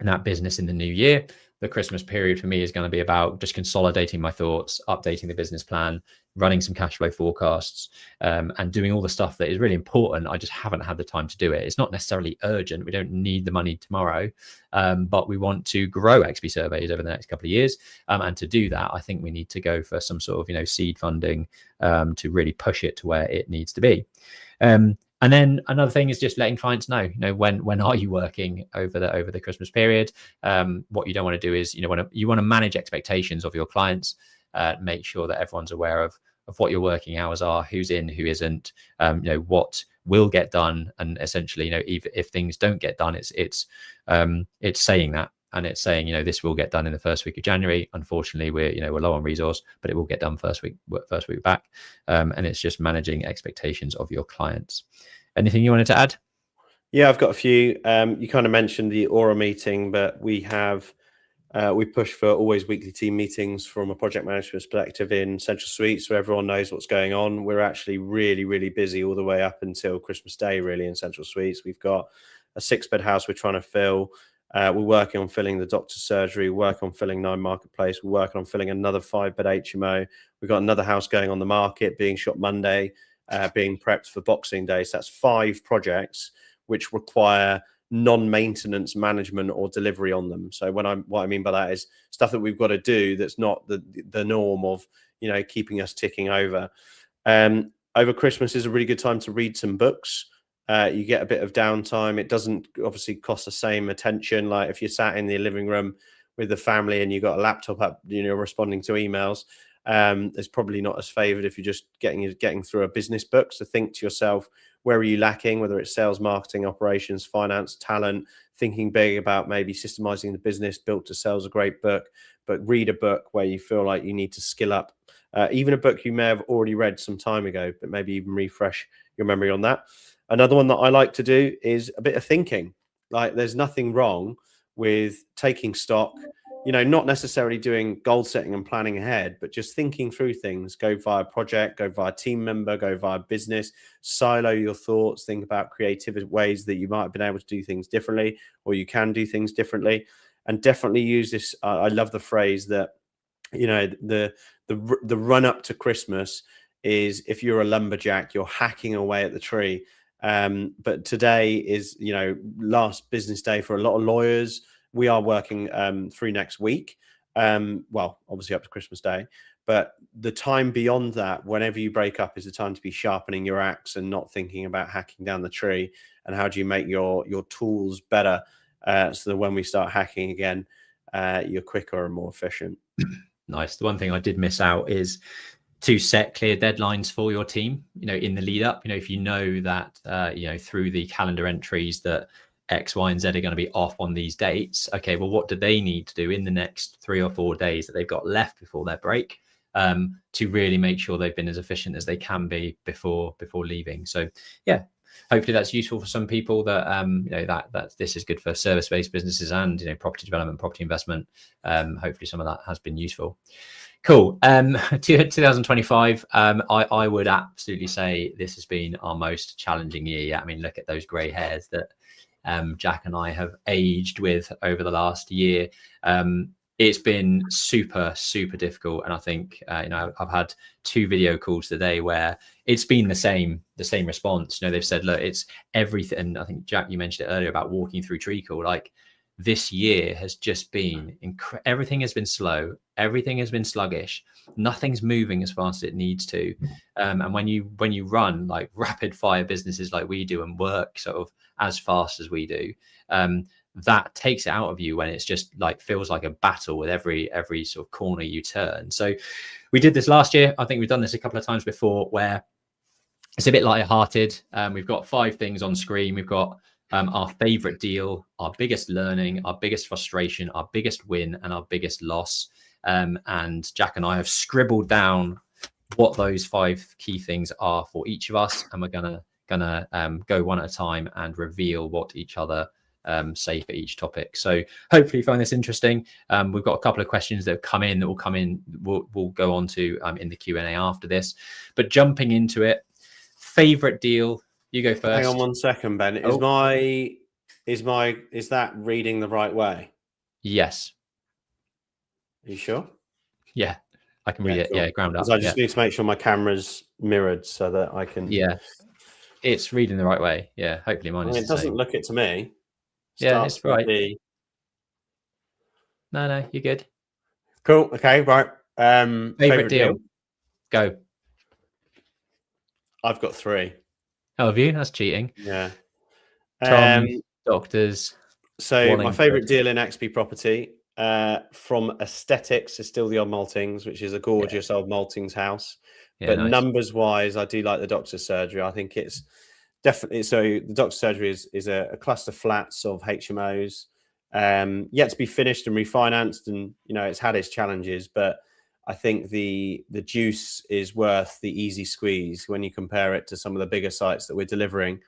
Speaker 1: and that business in the new year. The Christmas period for me is going to be about just consolidating my thoughts, updating the business plan, running some cash flow forecasts, and doing all the stuff that is really important. I just haven't had the time to do it. It's not necessarily urgent. We don't need the money tomorrow, but we want to grow XP Surveys over the next couple of years. And to do that, I think we need to go for some sort of, you know, seed funding to really push it to where it needs to be. And then another thing is just letting clients know, you know, when are you working over the Christmas period? What you don't want to do is, you know, you want to manage expectations of your clients, make sure that everyone's aware of what your working hours are, who's in, who isn't, you know, what will get done, and essentially, you know, if things don't get done, it's saying that. And it's saying, you know, this will get done in the first week of January. Unfortunately, we're low on resource, but it will get done first week back. And it's just managing expectations of your clients. Anything you wanted to add?
Speaker 2: Yeah, I've got a few. You kind of mentioned the Aura meeting, but we push for always weekly team meetings from a project management perspective in Central Suite, so everyone knows what's going on. We're actually really, really busy all the way up until Christmas Day, really, in Central Suites. We've got a 6-bed house we're trying to fill. We're working on filling the doctor's surgery, we're working on filling 9 Marketplace, we're working on filling another 5-bed HMO. We've got another house going on the market, being shot Monday, being prepped for Boxing Day. So that's 5 projects which require non-maintenance management or delivery on them. So what I mean by that is stuff that we've got to do that's not the norm of, you know, keeping us ticking over. Over Christmas is a really good time to read some books. You get a bit of downtime. It doesn't obviously cost the same attention. Like if you're sat in the living room with the family and you've got a laptop up, you know, responding to emails, it's probably not as favored if you're just getting through a business book. So think to yourself, where are you lacking, whether it's sales, marketing, operations, finance, talent, thinking big about maybe systemizing the business. Built to Sell is a great book, but read a book where you feel like you need to skill up. Even a book you may have already read some time ago, but maybe even refresh your memory on that. Another one that I like to do is a bit of thinking. Like there's nothing wrong with taking stock, you know, not necessarily doing goal setting and planning ahead, but just thinking through things. Go via project, go via team member, go via business, silo your thoughts, think about creative ways that you might have been able to do things differently, or you can do things differently. And definitely use this. I love the phrase that, you know, the run up to Christmas is, if you're a lumberjack, you're hacking away at the tree. But today is, you know, last business day for a lot of lawyers. We are working through next week. Well, obviously up to Christmas Day, but the time beyond that, whenever you break up, is the time to be sharpening your axe and not thinking about hacking down the tree. And how do you make your tools better so that when we start hacking again, you're quicker and more efficient.
Speaker 1: Nice. The one thing I did miss out is to set clear deadlines for your team, you know, in the lead up. You know, if you know that, you know, through the calendar entries that X, Y, and Z are going to be off on these dates. Okay, well, what do they need to do in the next 3 or 4 days that they've got left before their break, to really make sure they've been as efficient as they can be before leaving? So yeah, hopefully that's useful for some people. That you know, that this is good for service-based businesses and, you know, property development, property investment. Hopefully some of that has been useful. Cool. 2025, I would absolutely say this has been our most challenging year. I mean, look at those grey hairs that Jack and I have aged with over the last year. It's been super, super difficult. And I think, I've had 2 video calls today where it's been the same response. They've said, look, it's everything. And I think, Jack, you mentioned it earlier about walking through treacle. Like, this year has just been everything has been slow. Everything has been sluggish. Nothing's moving as fast as it needs to. And when you run like rapid fire businesses like we do and work sort of as fast as we do, that takes it out of you when it's just like feels like a battle with every sort of corner you turn. So we did this last year. I think we've done this a couple of times before where it's a bit lighthearted. We've got 5 things on screen. We've got our favorite deal, our biggest learning, our biggest frustration, our biggest win, and our biggest loss. And Jack and I have scribbled down what those 5 key things are for each of us, and we're gonna go one at a time and reveal what each other say for each topic. So hopefully you find this interesting. We've got a couple of questions that have come in we'll go on to in the Q&A after this. But jumping into it, favorite deal. You go first.
Speaker 2: Hang on 1 second, Ben. Is that reading the right way?
Speaker 1: Yes.
Speaker 2: Are you sure?
Speaker 1: Yeah, I can read it. Cool. Yeah, ground up.
Speaker 2: I just need to make sure my camera's mirrored so that I can.
Speaker 1: Yeah, it's reading the right way. Yeah, hopefully mine is.
Speaker 2: It doesn't look it to me.
Speaker 1: Yeah, it's right. No, you're good.
Speaker 2: Cool. Okay, right.
Speaker 1: Favorite deal. Go.
Speaker 2: I've got 3.
Speaker 1: Oh, have you? That's cheating.
Speaker 2: Yeah.
Speaker 1: Tom, doctors.
Speaker 2: So my favorite deal in XP property, from aesthetics, is still the old Maltings, which is a gorgeous old Maltings house. Yeah, but nice. Numbers wise, I do like the doctor's surgery. I think it's definitely, so the doctor's surgery is a cluster flats of HMOs, yet to be finished and refinanced, and it's had its challenges, but I think the juice is worth the easy squeeze when you compare it to some of the bigger sites that we're delivering.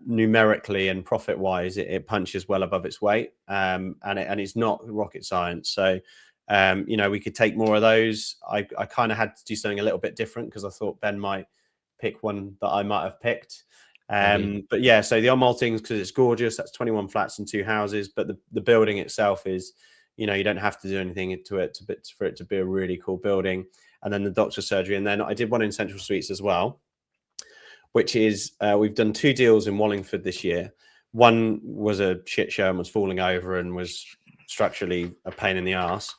Speaker 2: Numerically and profit wise, it punches well above its weight, and it's not rocket science. So we could take more of those. I kind of had to do something a little bit different because I thought Ben might pick one that I might have picked. But yeah, so the old Maltings, because it's gorgeous, that's 21 flats and 2 houses, but the building itself is, you don't have to do anything to it for it to be a really cool building. And then the doctor's surgery, and then I did one in Central Suites as well, which is we've done 2 deals in Wallingford this year. One was a shit show and was falling over and was structurally a pain in the arse,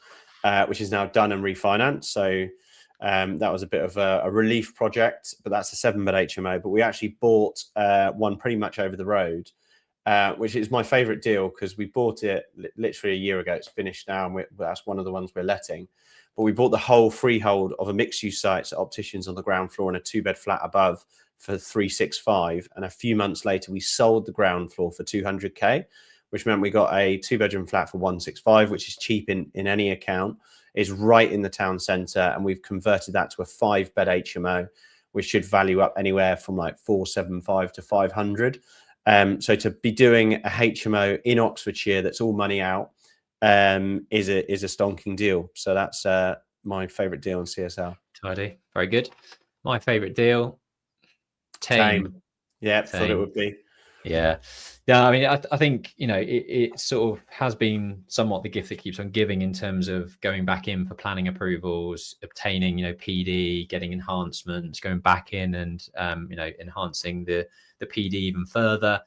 Speaker 2: which is now done and refinanced. So that was a bit of a relief project, but that's a 7-bed HMO. But we actually bought one pretty much over the road, which is my favorite deal because we bought it literally a year ago. It's finished now, and that's one of the ones we're letting. But we bought the whole freehold of a mixed-use site at Opticians on the ground floor and a 2-bed flat above for 365. And a few months later, we sold the ground floor for 200K, which meant we got a 2-bedroom flat for 165, which is cheap in any account. Is right in the town centre, and we've converted that to a 5-bed HMO, which should value up anywhere from like 475 to 500. So to be doing a HMO in Oxfordshire that's all money out is a stonking deal. So that's my favourite deal in CSL.
Speaker 1: Tidy, very good. My favourite deal, Thame.
Speaker 2: Yeah, thought it would be.
Speaker 1: Yeah. I mean, I think it sort of has been somewhat the gift that keeps on giving in terms of going back in for planning approvals, obtaining PD, getting enhancements, going back in and enhancing the PD even further.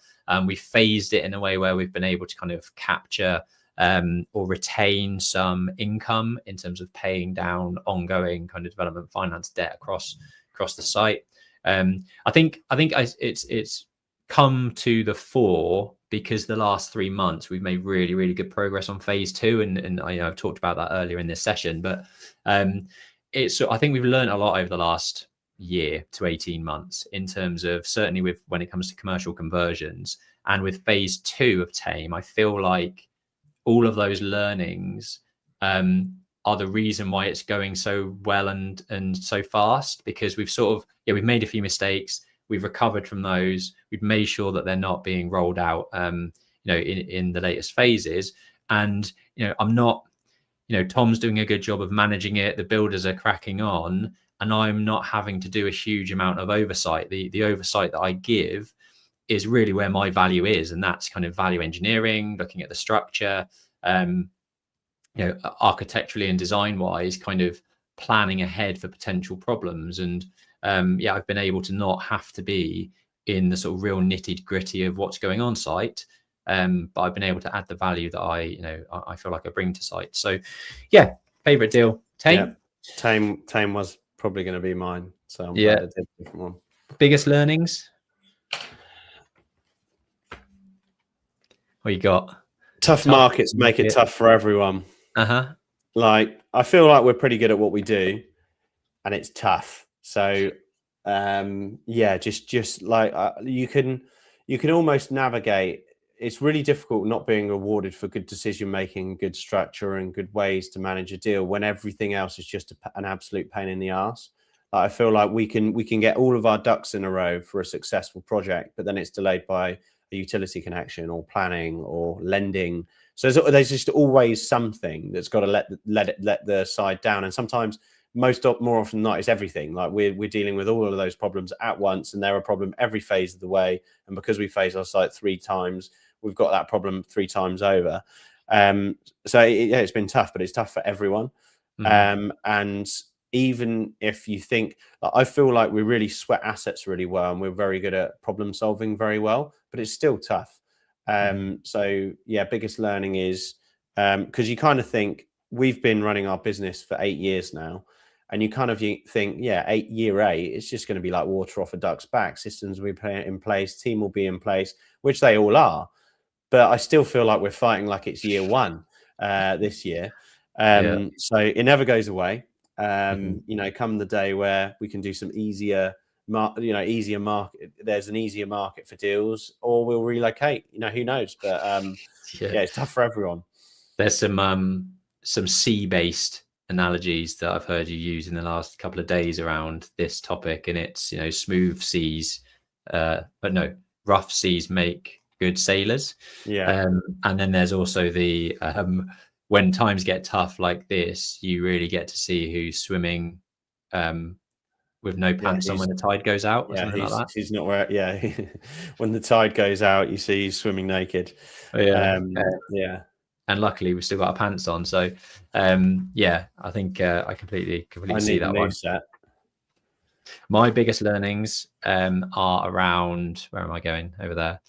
Speaker 1: We phased it in a way where we've been able to kind of capture or retain some income in terms of paying down ongoing kind of development finance debt across the site. I think it's come to the fore because the last 3 months we've made really, really good progress on phase 2, and I've talked about that earlier in this session. But I think we've learned a lot over the last year to 18 months in terms of certainly when it comes to commercial conversions, and with phase 2 of Thame, I feel like all of those learnings are the reason why it's going so well and so fast, because we've we've made a few mistakes. We've recovered from those. We've made sure that they're not being rolled out, in the latest phases. And, I'm not, Tom's doing a good job of managing it. The builders are cracking on, and I'm not having to do a huge amount of oversight. The oversight that I give is really where my value is, and that's kind of value engineering, looking at the structure, architecturally and design wise, kind of planning ahead for potential problems. And I've been able to not have to be in the sort of real nitty gritty of what's going on site, but I've been able to add the value that I feel like I bring to site. So yeah, favorite deal. Thame?
Speaker 2: Yeah, Thame was probably going to be mine, so I'm glad I did a different one.
Speaker 1: Biggest learnings? What you got?
Speaker 2: Tough markets make it tough for everyone. Like, I feel like we're pretty good at what we do, and it's tough. So just like you can almost navigate. It's really difficult not being rewarded for good decision making, good structure, and good ways to manage a deal when everything else is just an absolute pain in the ass. Like, I feel like we can get all of our ducks in a row for a successful project, but then it's delayed by a utility connection or planning or lending. So there's just always something that's got to let the side down. And sometimes, more often than not, it's everything. Like, we're dealing with all of those problems at once, and they're a problem every phase of the way. And because we phase our site 3 times, we've got that problem 3 times over. It's been tough, but it's tough for everyone. And even if you think, like, I feel like we really sweat assets really well, and we're very good at problem solving very well, but it's still tough. Biggest learning is because you kind of think, we've been running our business for 8 years now, and you kind of think, year 8, it's just going to be like water off a duck's back. Systems will be in place, team will be in place, which they all are. But I still feel like we're fighting like it's year 1 this year. So it never goes away. Come the day where we can do some easier market, there's an easier market for deals, or we'll relocate, who knows. But it's tough for everyone.
Speaker 1: There's some sea-based analogies that I've heard you use in the last couple of days around this topic, and it's smooth seas, but no, rough seas make good sailors. And then there's also the when times get tough like this, you really get to see who's swimming with no pants on when the tide goes out, or something like that.
Speaker 2: He's not wearing, when the tide goes out, you see he's swimming naked.
Speaker 1: And luckily we've still got our pants on. So I think I completely see that one. My biggest learnings are around, where am I going? Over there.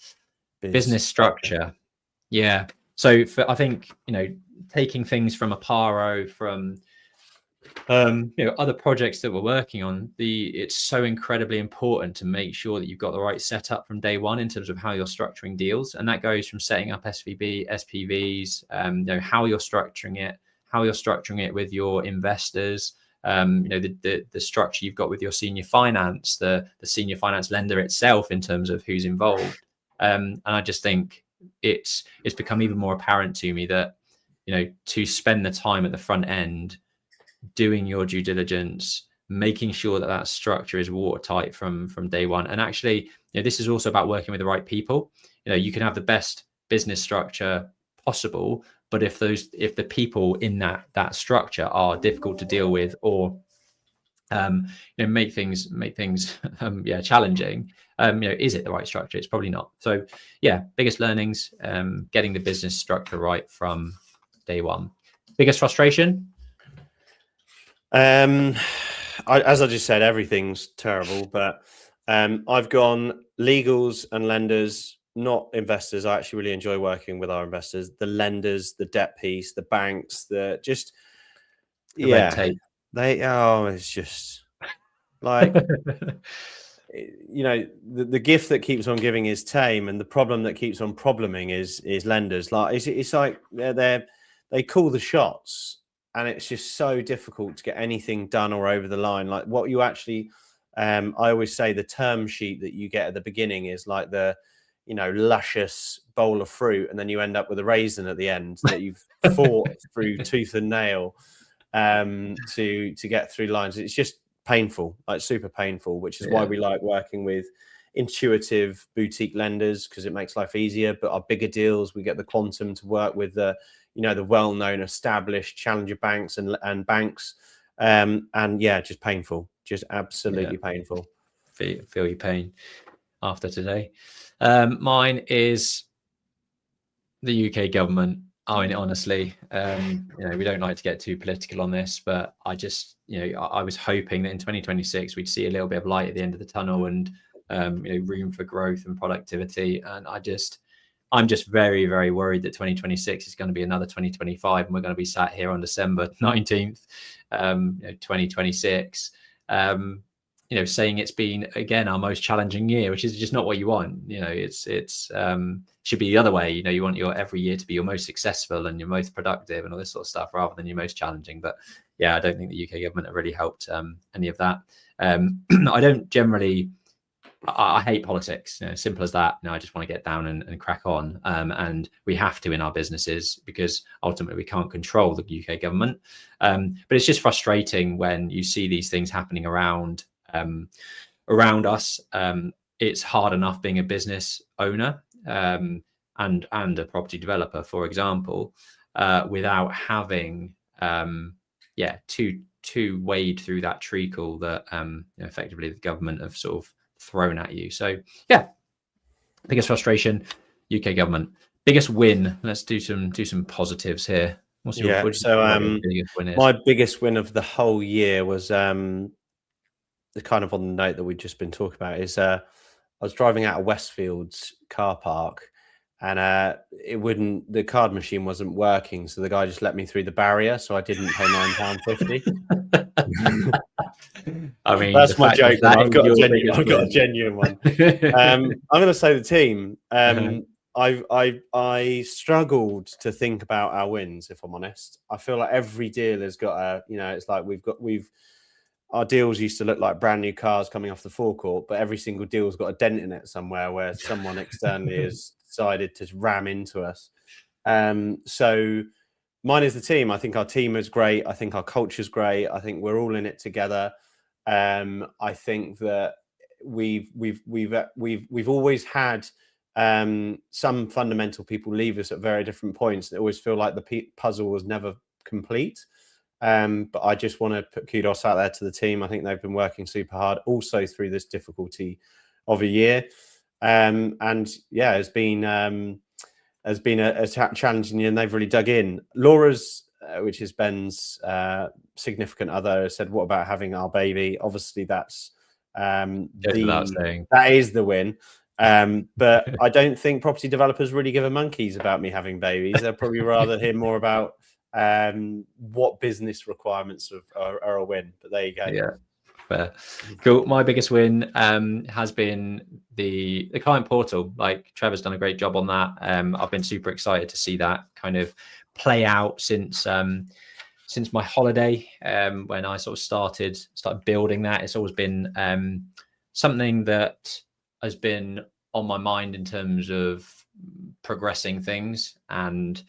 Speaker 1: Business structure. Yeah. So I think, taking things from Aparo, from other projects that we're working on, it's so incredibly important to make sure that you've got the right setup from day one in terms of how you're structuring deals. And that goes from setting up SVB, SPVs, how you're structuring it with your investors, the structure you've got with your senior finance, the senior finance lender itself, in terms of who's involved. And I just think it's become even more apparent to me that, to spend the time at the front end doing your due diligence, making sure that structure is watertight from day one. And actually, this is also about working with the right people. You can have the best business structure possible, but if the people in that structure are difficult to deal with, or make things challenging, is it the right structure? It's probably not. So biggest learnings, getting the business structure right from day one. Biggest frustration?
Speaker 2: As I just said, everything's terrible, but I've gone legals and lenders, not investors. I actually really enjoy working with our investors, the lenders, the debt piece, the banks, red tape. It's just like, the gift that keeps on giving is Thame, and the problem that keeps on probleming is lenders. Like, it's like they call the shots, and it's just so difficult to get anything done or over the line. Like, what you actually, I always say, the term sheet that you get at the beginning is like the, luscious bowl of fruit, and then you end up with a raisin at the end that you've fought through tooth and nail to get through lines. It's just painful, like super painful, which is why we like working with intuitive boutique lenders, because it makes life easier. But our bigger deals, we get the quantum to work with the well-known established challenger banks and banks, just painful, just absolutely painful.
Speaker 1: Feel your pain. after today. Mine is the UK government. I mean, honestly, we don't like to get too political on this, but I just, I was hoping that in 2026 we'd see a little bit of light at the end of the tunnel and room for growth and productivity. And I'm just very, very worried that 2026 is going to be another 2025, and we're going to be sat here on December 19th, 2026. Saying it's been again our most challenging year, which is just not what you want. It's should be the other way. You want your every year to be your most successful and your most productive and all this sort of stuff, rather than your most challenging. But yeah, I don't think the UK government have really helped any of that. I don't generally. I hate politics. Simple as that. I just want to get down and crack on. And we have to in our businesses, because ultimately we can't control the UK government. But it's just frustrating when you see these things happening around us. It's hard enough being a business owner and a property developer, for example, without having to wade through that treacle that effectively the government have sort of thrown at you. So yeah, biggest frustration, UK government. Biggest win. Let's do some positives here.
Speaker 2: What's your biggest win is? My biggest win of the whole year was the kind of on the note that we've just been talking about is I was driving out of Westfield's car park, and the card machine wasn't working, so the guy just let me through the barrier, so I didn't pay £9.50. I mean, that's my joke. I've got a genuine one. I'm going to say the team. I struggled to think about our wins, if I'm honest. I feel like every deal has got it's like our deals used to look like brand new cars coming off the forecourt, but every single deal's got a dent in it somewhere where someone externally has decided to ram into us. So mine is the team. I think our team is great. I think our culture is great. I think we're all in it together. I think that we've always had some fundamental people leave us at very different points. They always feel like the puzzle was never complete. But I just want to put kudos out there to the team. I think they've been working super hard also through this difficulty of a year. And yeah, it's been a challenging year, and they've really dug in. Laura's, which is Ben's significant other, said, "What about having our baby?" Obviously, that's that is the win. But I don't think property developers really give a monkeys about me having babies. They'll probably rather hear more about what business requirements are a win. But there you go.
Speaker 1: Yeah, fair. Cool. My biggest win has been the client portal. Like, Trevor's done a great job on that. I've been super excited to see that kind of play out since my holiday, when I sort of started building that. It's always been something that has been on my mind in terms of progressing things and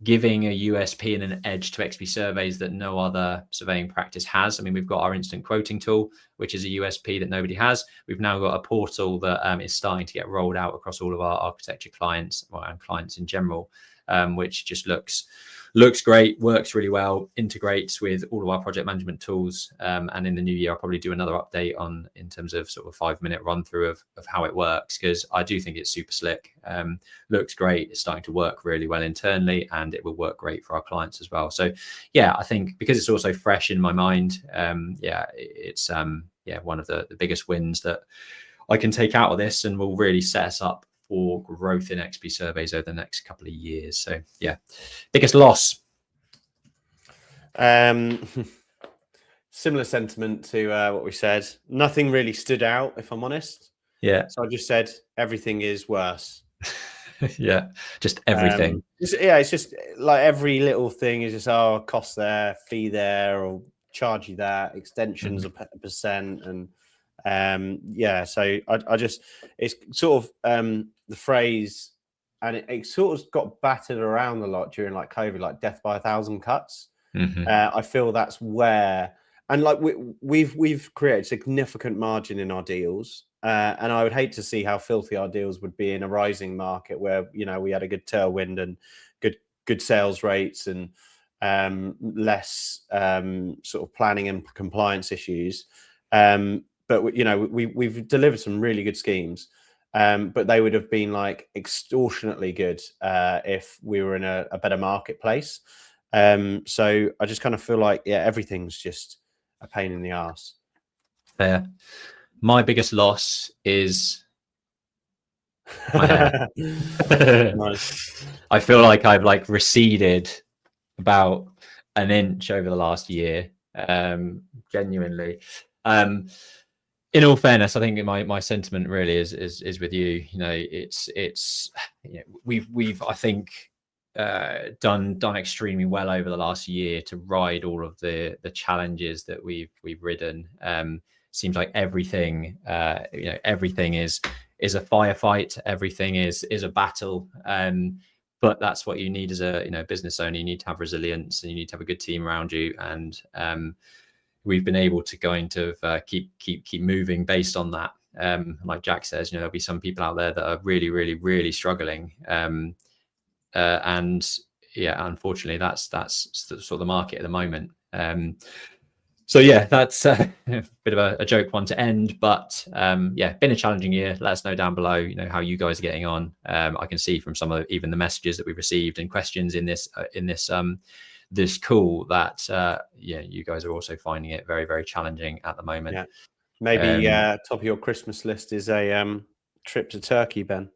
Speaker 1: giving a USP and an edge to XP surveys that no other surveying practice has. I mean, we've got our instant quoting tool, which is a USP that nobody has. We've now got a portal that is starting to get rolled out across all of our architecture clients, and clients in general, which just looks great, works really well, integrates with all of our project management tools. And in the new year, I'll probably do another update in terms of sort of a 5-minute run through of how it works, because I do think it's super slick. Looks great. It's starting to work really well internally, and it will work great for our clients as well. So yeah, I think because it's also fresh in my mind, it's one of the biggest wins that I can take out of this, and will really set us up for growth in XP surveys over the next couple of years. So yeah, biggest loss.
Speaker 2: Similar sentiment to what we said. Nothing really stood out, if I'm honest.
Speaker 1: Yeah.
Speaker 2: So I just said everything is worse.
Speaker 1: Yeah, just everything.
Speaker 2: It's just like every little thing is just cost there, fee there, or charge you that, extensions of percent, and so I just, it's sort of the phrase, and it sort of got battered around a lot during like COVID, like death by 1,000 cuts. I feel that's where, and like we've created significant margin in our deals, and I would hate to see how filthy our deals would be in a rising market where we had a good tailwind and good sales rates and less sort of planning and compliance issues. But we've delivered some really good schemes. but they would have been like extortionately good if we were in a better marketplace. So I just kind of feel like, yeah, everything's just a pain in the ass.
Speaker 1: Fair. My biggest loss is my hair.
Speaker 2: Nice.
Speaker 1: I feel like I've like receded about an inch over the last year. Genuinely. In all fairness, I think my sentiment really is with you. You know, it's you know, we've I think done extremely well over the last year to ride all of the challenges that we've ridden. Seems like everything you know, everything is a firefight. Everything is a battle. But that's what you need as a, you know, business owner. You need to have resilience, and you need to have a good team around you. And we've been able to keep moving based on that. Like Jack says, you know, there'll be some people out there that are really struggling. And yeah, unfortunately, that's sort of the market at the moment. So yeah, that's a bit of a joke one to end, but yeah, been a challenging year. Let us know down below, you know, how you guys are getting on. I can see from some of even the messages that we've received and questions in this call that yeah, you guys are also finding it very challenging at the moment.
Speaker 2: Yeah, maybe top of your Christmas list is a trip to Turkey, Ben.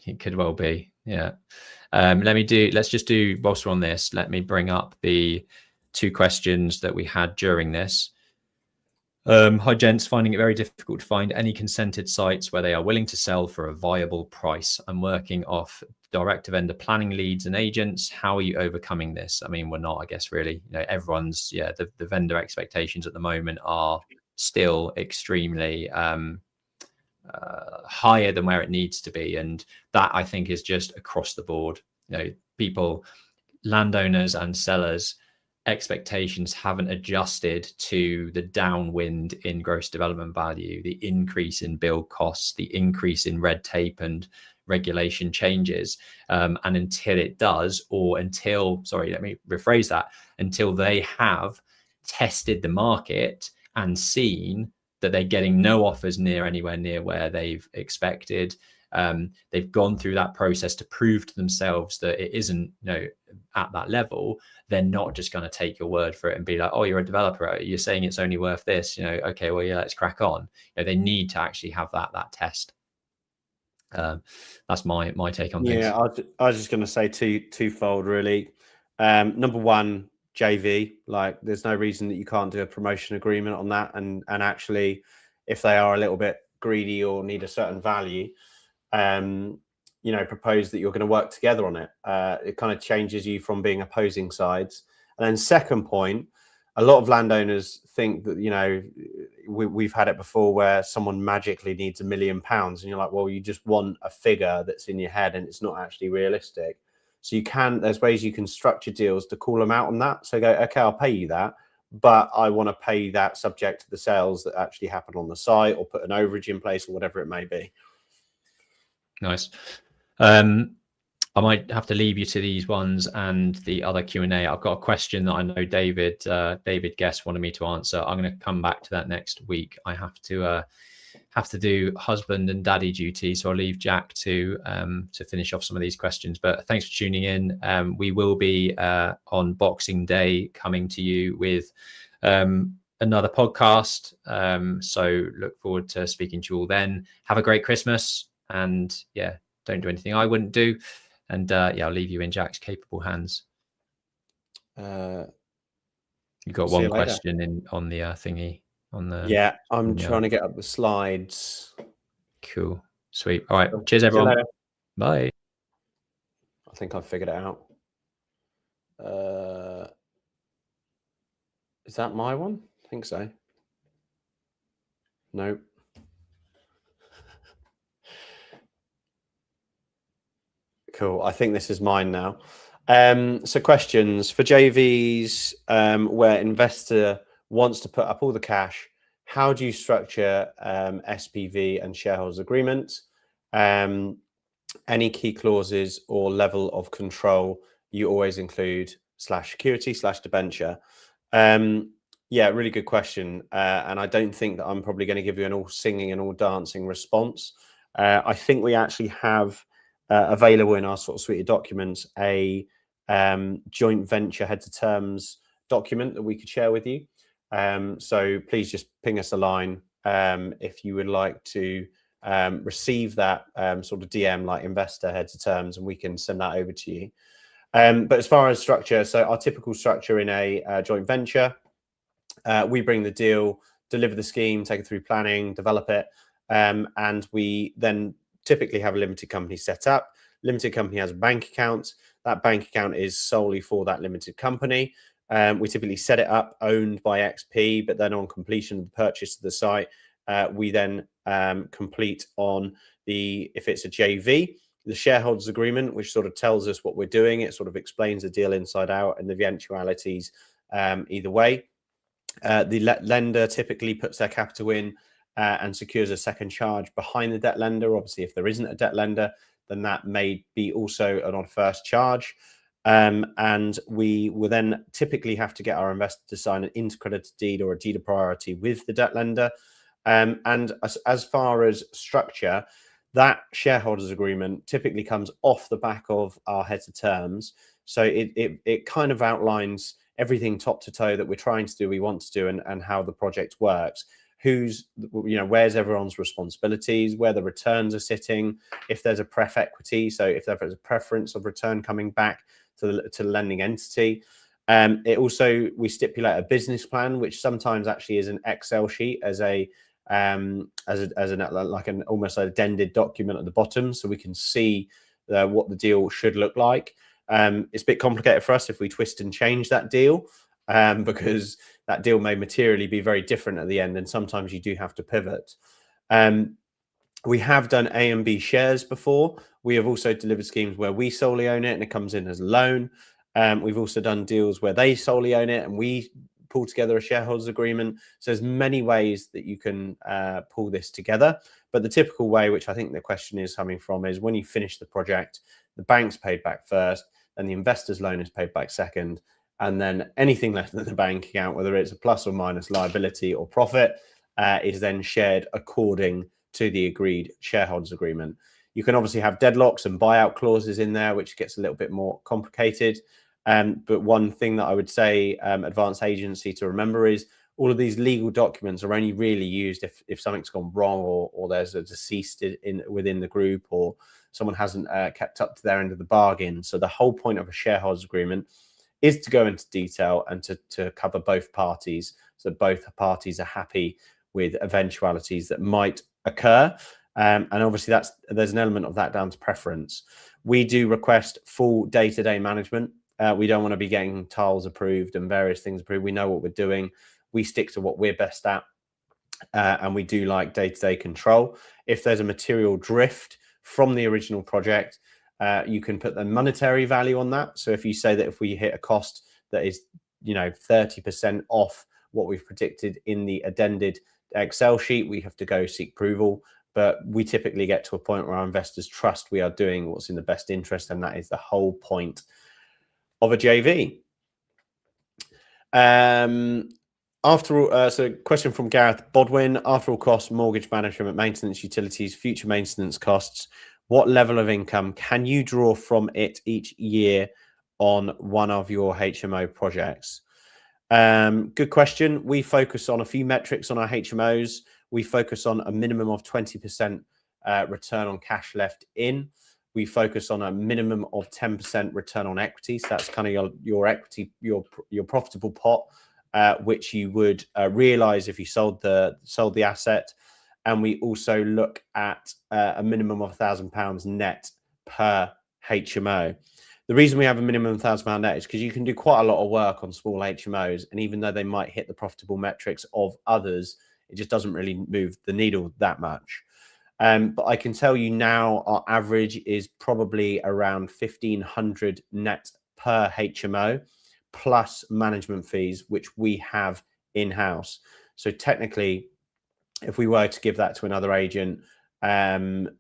Speaker 1: It could well be. Yeah. Let's just do, whilst we're on this, let me bring up the 2 questions that we had during this. Hi gents, finding it very difficult to find any consented sites where they are willing to sell for a viable price. I'm working off direct to vendor planning leads and agents. How are you overcoming this? I mean, we're not, I guess, really, you know, everyone's, yeah, the vendor expectations at the moment are still extremely higher than where it needs to be. And that, I think, is just across the board. You know, people, landowners and sellers, expectations haven't adjusted to the downwind in gross development value, the increase in build costs, the increase in red tape and regulation changes. And until it does, or until, sorry, let me rephrase that, until they have tested the market and seen that they're getting no offers anywhere near where they've expected. They've gone through that process to prove to themselves that it isn't, you know, at that level. They're not just going to take your word for it and be like, oh, you're a developer, you're saying it's only worth this, you know, okay, well, yeah, let's crack on. You know, they need to actually have that test. That's my take on things.
Speaker 2: Yeah, I was just going to say twofold really. Number one, JV, like there's no reason that you can't do a promotion agreement on that, and actually, if they are a little bit greedy or need a certain value, you know, propose that you're going to work together on it. It kind of changes you from being opposing sides. And then second point, a lot of landowners think that, you know, we've had it before where someone magically needs £1 million and you're like, well, you just want a figure that's in your head and it's not actually realistic. So there's ways you can structure deals to call them out on that. So go, okay, I'll pay you that, but I want to pay that subject to the sales that actually happen on the site, or put an overage in place, or whatever it may be.
Speaker 1: Nice. I might have to leave you to these ones and the other Q&A. I've got a question that I know David Guest wanted me to answer. I'm going to come back to that next week. I have to do husband and daddy duty, so I'll leave Jack to finish off some of these questions. But thanks for tuning in. We will be on Boxing Day coming to you with another podcast. So look forward to speaking to you all then. Have a great Christmas, and yeah, don't do anything I wouldn't do. And yeah, I'll leave you in Jack's capable hands. You've got one question on the thingy.
Speaker 2: Yeah, I'm trying to get up the slides.
Speaker 1: Cool. Sweet. All right. Cheers, everyone. Bye.
Speaker 2: I think I've figured it out. Is that my one? I think so. Nope. Cool. I think this is mine now. So questions for JVs where investor wants to put up all the cash. How do you structure SPV and shareholders agreements? Any key clauses or level of control you always include /security/debenture? Yeah, really good question. And I don't think that I'm probably going to give you an all singing and all dancing response. I think we actually have available in our sort of suite of documents a joint venture heads of terms document that we could share with you. So please just ping us a line if you would like to receive that sort of DM like investor heads of terms, and we can send that over to you. But as far as structure, so our typical structure in a joint venture, we bring the deal, deliver the scheme, take it through planning, develop it, and we then typically have a limited company set up. Limited company has a bank account. That bank account is solely for that limited company. We typically set it up owned by XP, but then on completion of the purchase of the site, we then complete on if it's a JV, the shareholders agreement, which sort of tells us what we're doing. It sort of explains the deal inside out and the eventualities either way. The lender typically puts their capital in and secures a second charge behind the debt lender. Obviously, if there isn't a debt lender, then that may be also an on first charge. And we will then typically have to get our investor to sign an intercreditor deed or a deed of priority with the debt lender. And as far as structure, that shareholders agreement typically comes off the back of our heads of terms. So it kind of outlines everything top to toe that we're trying to do, we want to do, and how the project works. Where's everyone's responsibilities, where the returns are sitting, if there's a pref equity, so if there's a preference of return coming back to the lending entity. We stipulate a business plan, which sometimes actually is an Excel sheet as an almost addended document at the bottom, so we can see what the deal should look like. It's a bit complicated for us if we twist and change that deal, because that deal may materially be very different at the end, and sometimes you do have to pivot. We have done A and B shares before. We have also delivered schemes where we solely own it and it comes in as a loan. We've also done deals where they solely own it and we pull together a shareholders agreement. So there's many ways that you can pull this together. But the typical way, which I think the question is coming from, is when you finish the project, the bank's paid back first, then the investor's loan is paid back second, and then anything left in the bank account, whether it's a plus or minus liability or profit, is then shared according to the agreed shareholders agreement. You can obviously have deadlocks and buyout clauses in there, which gets a little bit more complicated. But one thing that I would say, advanced agency to remember, is all of these legal documents are only really used if something's gone wrong, or there's a deceased within the group, or someone hasn't kept up to their end of the bargain. So the whole point of a shareholders agreement is to go into detail and to cover both parties, so both parties are happy with eventualities that might occur. And obviously there's an element of that down to preference. We do request full day-to-day management. We don't want to be getting tiles approved and various things approved. We know what we're doing. We stick to what we're best at. And we do like day-to-day control. If there's a material drift from the original project, you can put the monetary value on that. So if you say that if we hit a cost that is 30% off what we've predicted in the addended Excel sheet, we have to go seek approval. But we typically get to a point where our investors trust we are doing what's in the best interest, and that is the whole point of a JV. So question from Gareth Bodwin: after all costs, mortgage management, maintenance, utilities, future maintenance costs, what level of income can you draw from it each year on one of your HMO projects? Good question. We focus on a few metrics on our HMOs. We focus on a minimum of 20% return on cash left in. We focus on a minimum of 10% return on equity. So that's kind of your equity, your profitable pot, which you would realize if you sold the asset. And we also look at a minimum of £1,000 net per HMO. The reason we have a minimum of £1,000 net is because you can do quite a lot of work on small HMOs, and even though they might hit the profitable metrics of others, it just doesn't really move the needle that much. But I can tell you now, our average is probably around 1,500 net per HMO, plus management fees, which we have in-house. So technically, if we were to give that to another agent, it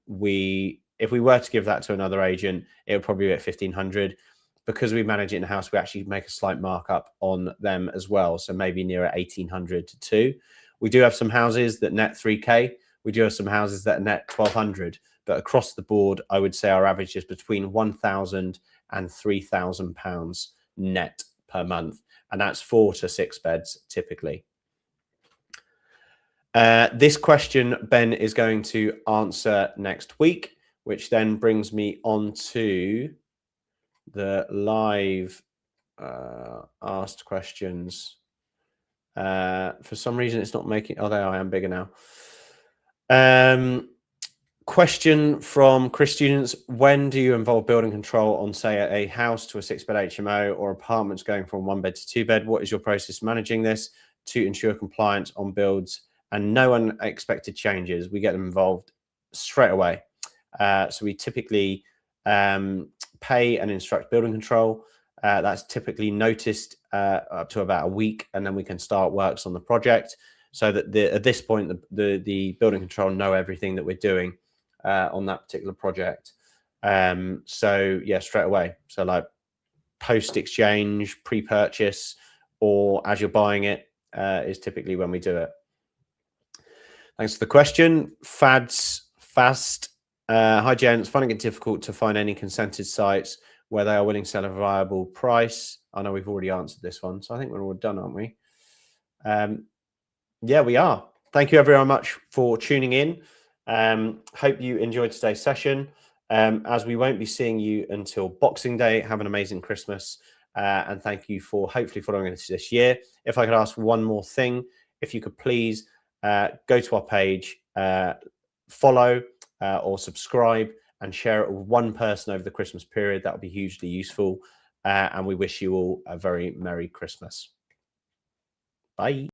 Speaker 2: would probably be at 1,500. Because we manage it in-house, we actually make a slight markup on them as well. So maybe nearer 1,800 to 2. We do have some houses that net 3K, We do have some houses that are net 1,200, but across the board, I would say our average is between 1,000 and 3,000 pounds net per month, and that's 4 to 6 beds typically. This question Ben is going to answer next week, which then brings me on to the live asked questions. For some reason, it's not making. Oh, there I am bigger now. Question from Chris students: when do you involve building control on, say, a house to a 6-bed HMO or apartments going from 1-bed to 2-bed? What is your process managing this to ensure compliance on builds and no unexpected changes? We get them involved straight away. So we typically pay and instruct building control. That's typically noticed up to about a week, and then we can start works on the project, so that at this point the building control know everything that we're doing on that particular project. So yeah, straight away. So like post exchange, pre-purchase, or as you're buying it is typically when we do it. Thanks for the question. Fast. Hi gents, finding it difficult to find any consented sites where they are willing to sell at a viable price. I know we've already answered this one, so I think we're all done, aren't we? Yeah, we are. Thank you very much for tuning in. Hope you enjoyed today's session. As we won't be seeing you until Boxing Day, have an amazing Christmas. And thank you for hopefully following us this year. If I could ask one more thing, if you could please go to our page, follow or subscribe, and share it with one person over the Christmas period. That would be hugely useful. And we wish you all a very Merry Christmas. Bye.